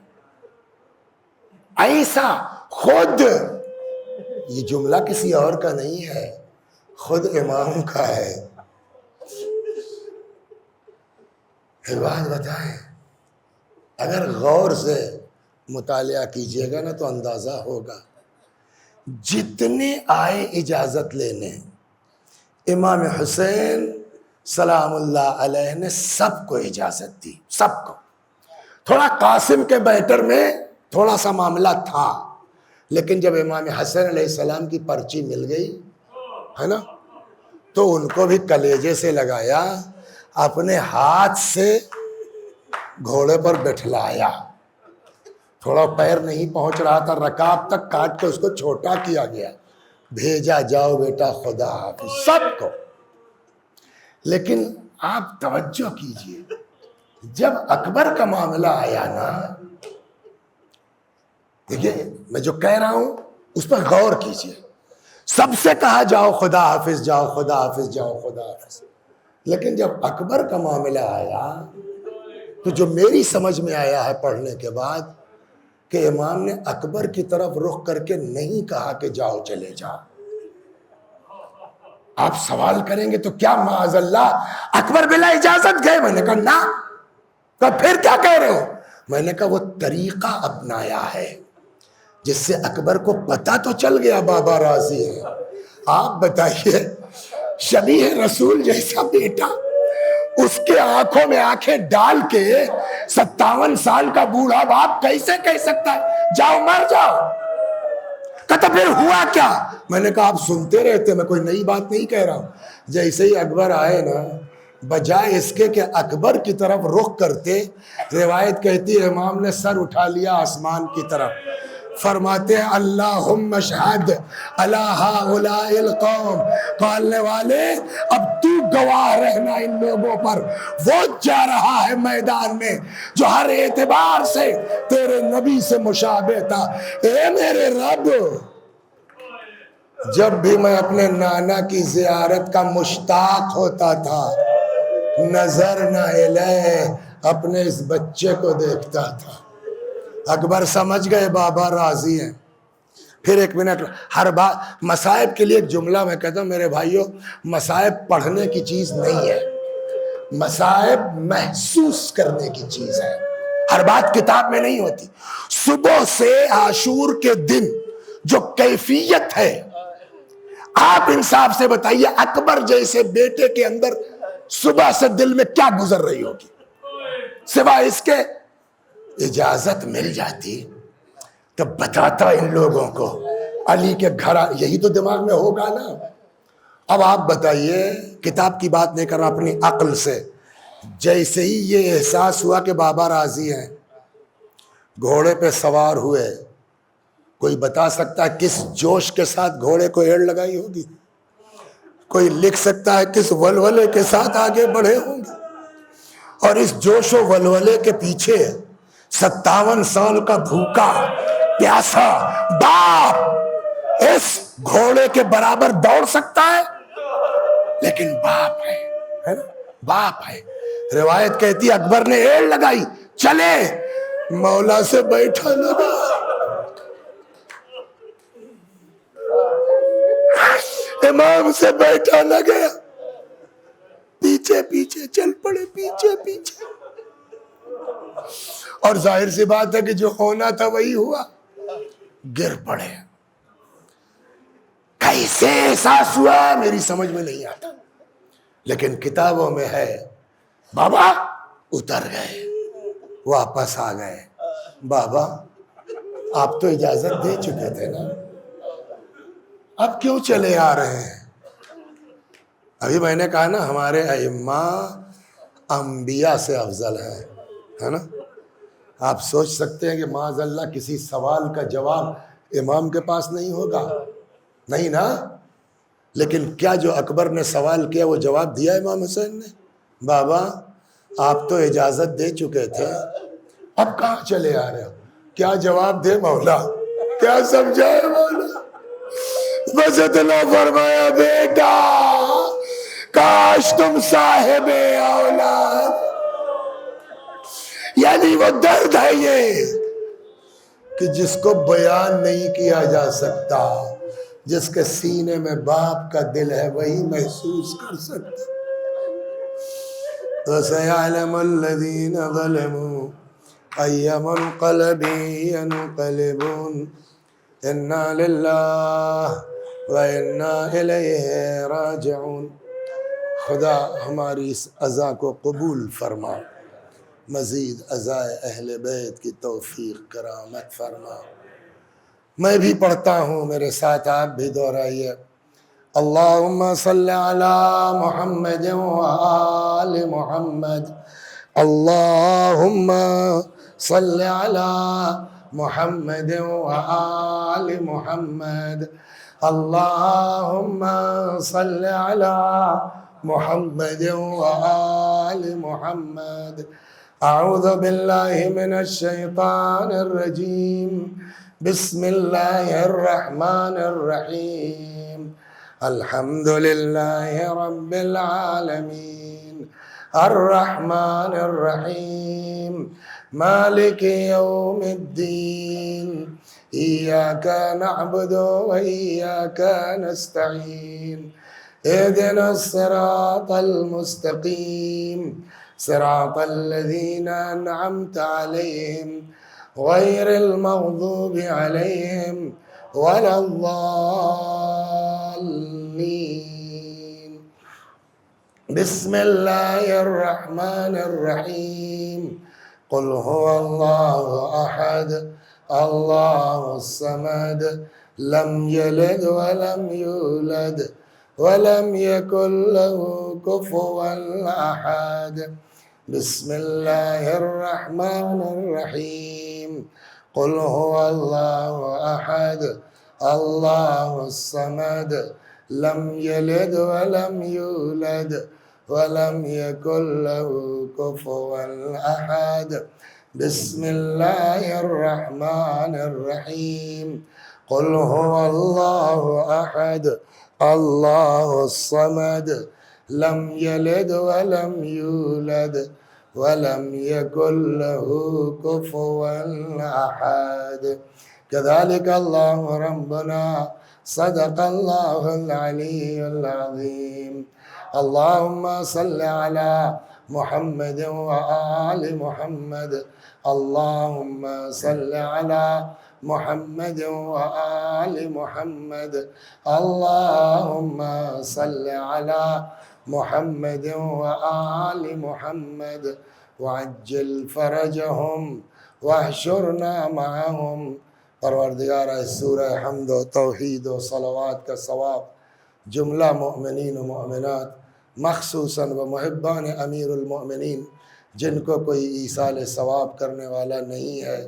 ایسا خود، یہ جملہ کسی اور کا نہیں ہے، خود امام کا ہے۔ ایک بات بتائیں، اگر غور سے مطالعہ کیجئے گا نا تو اندازہ ہوگا، جتنے آئے اجازت لینے امام حسین سلام اللہ علیہ نے سب کو اجازت دی، سب کو۔ تھوڑا قاسم کے بیٹر میں تھوڑا سا معاملہ تھا، لیکن جب امام حسن علیہ السلام کی پرچی مل گئی ہے نا، تو ان کو بھی کلیجے سے لگایا، اپنے ہاتھ سے گھوڑے پر بٹھلایا، تھوڑا پیر نہیں پہنچ رہا تھا، رکاب تک کاٹ کے اس کو چھوٹا کیا گیا، بھیجا جاؤ بیٹا خدا حافظ سب کو۔ لیکن آپ توجہ کیجئے، جب اکبر کا معاملہ آیا نا، دیکھیے میں جو کہہ رہا ہوں اس پر غور کیجئے، سب سے کہا جاؤ خدا حافظ، جاؤ خدا حافظ، جاؤ خدا حافظ، لیکن جب اکبر کا معاملہ آیا تو جو میری سمجھ میں آیا ہے پڑھنے کے بعد، کہ امام نے اکبر کی طرف رخ کر کے نہیں کہا کہ جاؤ چلے جاؤ۔ آپ سوال کریں گے تو کیا معاذ اللہ اکبر بلا اجازت گئے؟ میں نے کہا نا۔ تو پھر کیا کہہ رہے ہو؟ میں نے کہا وہ طریقہ اپنایا ہے جس سے اکبر کو پتہ تو چل گیا بابا راضی ہے۔ آپ بتائیے شبیہ رسول جیسا بیٹا، اس کے آنکھوں میں آنکھیں ڈال کے 57 سال کا بوڑھا باپ کیسے کہہ سکتا ہے جاؤ مر جاؤ؟ کہتا پھر ہوا کیا؟ میں نے کہا آپ سنتے رہتے، میں کوئی نئی بات نہیں کہہ رہا ہوں۔ جیسے ہی اکبر آئے نا، بجائے اس کے کہ اکبر کی طرف رخ کرتے، روایت کہتی ہے امام نے سر اٹھا لیا آسمان کی طرف، فرماتے ہیں اللہم اشہد علی ہؤلاء القوم، پالنے والے اب تو گواہ رہنا ان لوگوں پر، وہ جا رہا ہے میدان میں جو ہر اعتبار سے تیرے نبی سے مشابہ تھا۔ اے میرے رب، جب بھی میں اپنے نانا کی زیارت کا مشتاق ہوتا تھا، نظر نہ الہ، اپنے اس بچے کو دیکھتا تھا۔ اکبر سمجھ گئے بابا راضی ہیں۔ پھر ایک منٹ، ہر بات مصائب کے لیے ایک جملہ میں کہتا ہوں میرے بھائیوں، مصائب پڑھنے کی چیز نہیں ہے، مصائب محسوس کرنے کی چیز ہے، ہر بات کتاب میں نہیں ہوتی۔ صبح سے عاشور کے دن جو کیفیت ہے، آپ انصاف سے بتائیے اکبر جیسے بیٹے کے اندر صبح سے دل میں کیا گزر رہی ہوگی؟ سوائے اس کے اجازت مل جاتی تو بتاتا ان لوگوں کو علی کے گھر، یہی تو دماغ میں ہوگا نا۔ اب آپ بتائیے، کتاب کی بات نہیں کر رہا، اپنی عقل سے، جیسے ہی یہ احساس ہوا کہ بابا راضی ہیں، گھوڑے پہ سوار ہوئے، کوئی بتا سکتا ہے کس جوش کے ساتھ گھوڑے کو ایڑ لگائی ہوگی؟ کوئی لکھ سکتا ہے کس ولولے کے ساتھ آگے بڑھے ہوں گے؟ اور اس جوش و ولولے کے پیچھے 57 سال کا بھوکا پیاسا باپ اس گھوڑے کے برابر دوڑ سکتا ہے؟ لیکن باپ ہے نا، باپ ہے۔ روایت کہتی ہے اکبر نے ایڑ لگائی، چلے، مولا سے بیٹھا لگا، امام سے بیٹھا نہ گیا، پیچھے پیچھے چل پڑے، پیچھے پیچھے۔ اور ظاہر سی بات ہے کہ جو ہونا تھا وہی ہوا، گر پڑے۔ کیسے احساس ہوا میری سمجھ میں نہیں آتا، لیکن کتابوں میں ہے بابا اتر گئے، واپس آ گئے۔ بابا آپ تو اجازت دے چکے تھے نا، اب کیوں چلے آ رہے ہیں؟ ابھی میں نے کہا نا ہمارے ائمہ انبیاء سے افضل ہے نا۔ آپ سوچ سکتے ہیں کہ معاذ اللہ کسی سوال کا جواب امام کے پاس نہیں ہوگا، نہیں نا؟ لیکن کیا جو اکبر نے سوال کیا وہ جواب دیا امام حسین نے؟ بابا آپ تو اجازت دے چکے تھے، اب کہاں چلے آ رہے ہو؟ کیا جواب دے مولا، کیا سمجھائے مولا؟ بس اتنا فرمایا بیٹا کاش تم صاحب اولاد، یعنی وہ درد ہے یہ کہ جس کو بیان نہیں کیا جا سکتا، جس کے سینے میں باپ کا دل ہے وہی محسوس کر سکتا۔ وَسَيَعْلَمُ الَّذِينَ ظَلَمُوا أَيَّ مُنْقَلَبٍ يَنْقَلِبُونَ إِنَّا لِلَّهِ وَإِنَّا إِلَيْهِ رَاجِعُونَ۔ خدا ہماری اس عزا کو قبول فرما، مزید عزائے اہل بیت کی توفیق کرامت فرما۔ میں بھی پڑھتا ہوں، میرے ساتھ آپ بھی دہرائیے، اللہم صلی علی محمد وآل محمد، اللہم صلی علی محمد وآل محمد، اللہم صلی علی محمد وآل محمد۔ اعوذ باللہ من الشیطان الرجیم، بسم اللہ الرحمن الرحیم، الحمد للہ رب العالمین، الرحمن الرحیم، مالک یوم الدین، ایاک نعبد و ایاک نستعین، اہدنا الصراط المستقیم، صراط الذین انعمت علیہم غیر المغضوب علیہم ولا الضالین۔ بسم اللہ الرحمن الرحیم، قل هو اللہ احد اللہ الصمد لم یلد ولم یولد ولم یکن له کفوا احد۔ بسم اللہ الرحمن الرحیم، قل هو اللہ احد اللہ الصمد لم یلد ولم یولد ولم یکن له کفوا احد۔ بسم اللہ الرحمن الرحیم، قل هو اللہ احد اللہ الصمد لم یلد ولم یولد ولم یکن له کفوا احد۔ كذلك اللہ ربنا صدق اللہ العلی العظیم۔ اللہم صل علی محمد وآل محمد، اللہم صل علی محمد وآل محمد، اللہم صل علی محمد وآل محمد وعجل فرجهم واحشرنا معهم۔ پروردگار اس سورہ حمد و توحید و صلوات کا ثواب جملہ مؤمنین و مؤمنات مخصوصاً و محبان امیر المؤمنین جن کو کوئی ایصال ثواب کرنے والا نہیں ہے،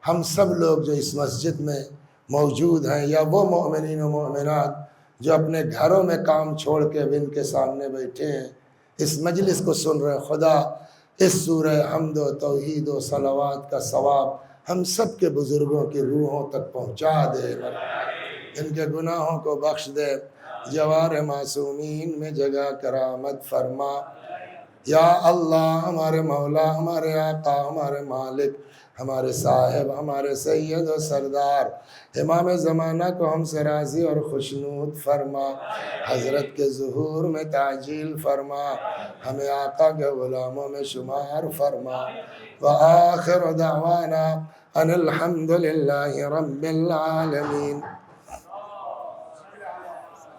ہم سب لوگ جو اس مسجد میں موجود ہیں، یا وہ مؤمنین و مؤمنات جو اپنے گھروں میں کام چھوڑ کے ان کے سامنے بیٹھے ہیں، اس مجلس کو سن رہے، خدا اس سورہ حمد و توحید و صلوات کا ثواب ہم سب کے بزرگوں کی روحوں تک پہنچا دے، ان کے گناہوں کو بخش دے، جوار معصومین میں جگہ کرامت فرما۔ یا اللہ ہمارے مولا، ہمارے آقا، ہمارے مالک، ہمارے صاحب، ہمارے سید و سردار امام زمانہ کو ہم سے راضی اور خوشنود فرما، حضرت کے ظہور میں تعجیل فرما، ہمیں آقا کے غلاموں میں شمار فرما۔ وآخر دعوانا ان الحمد للہ رب العالمین۔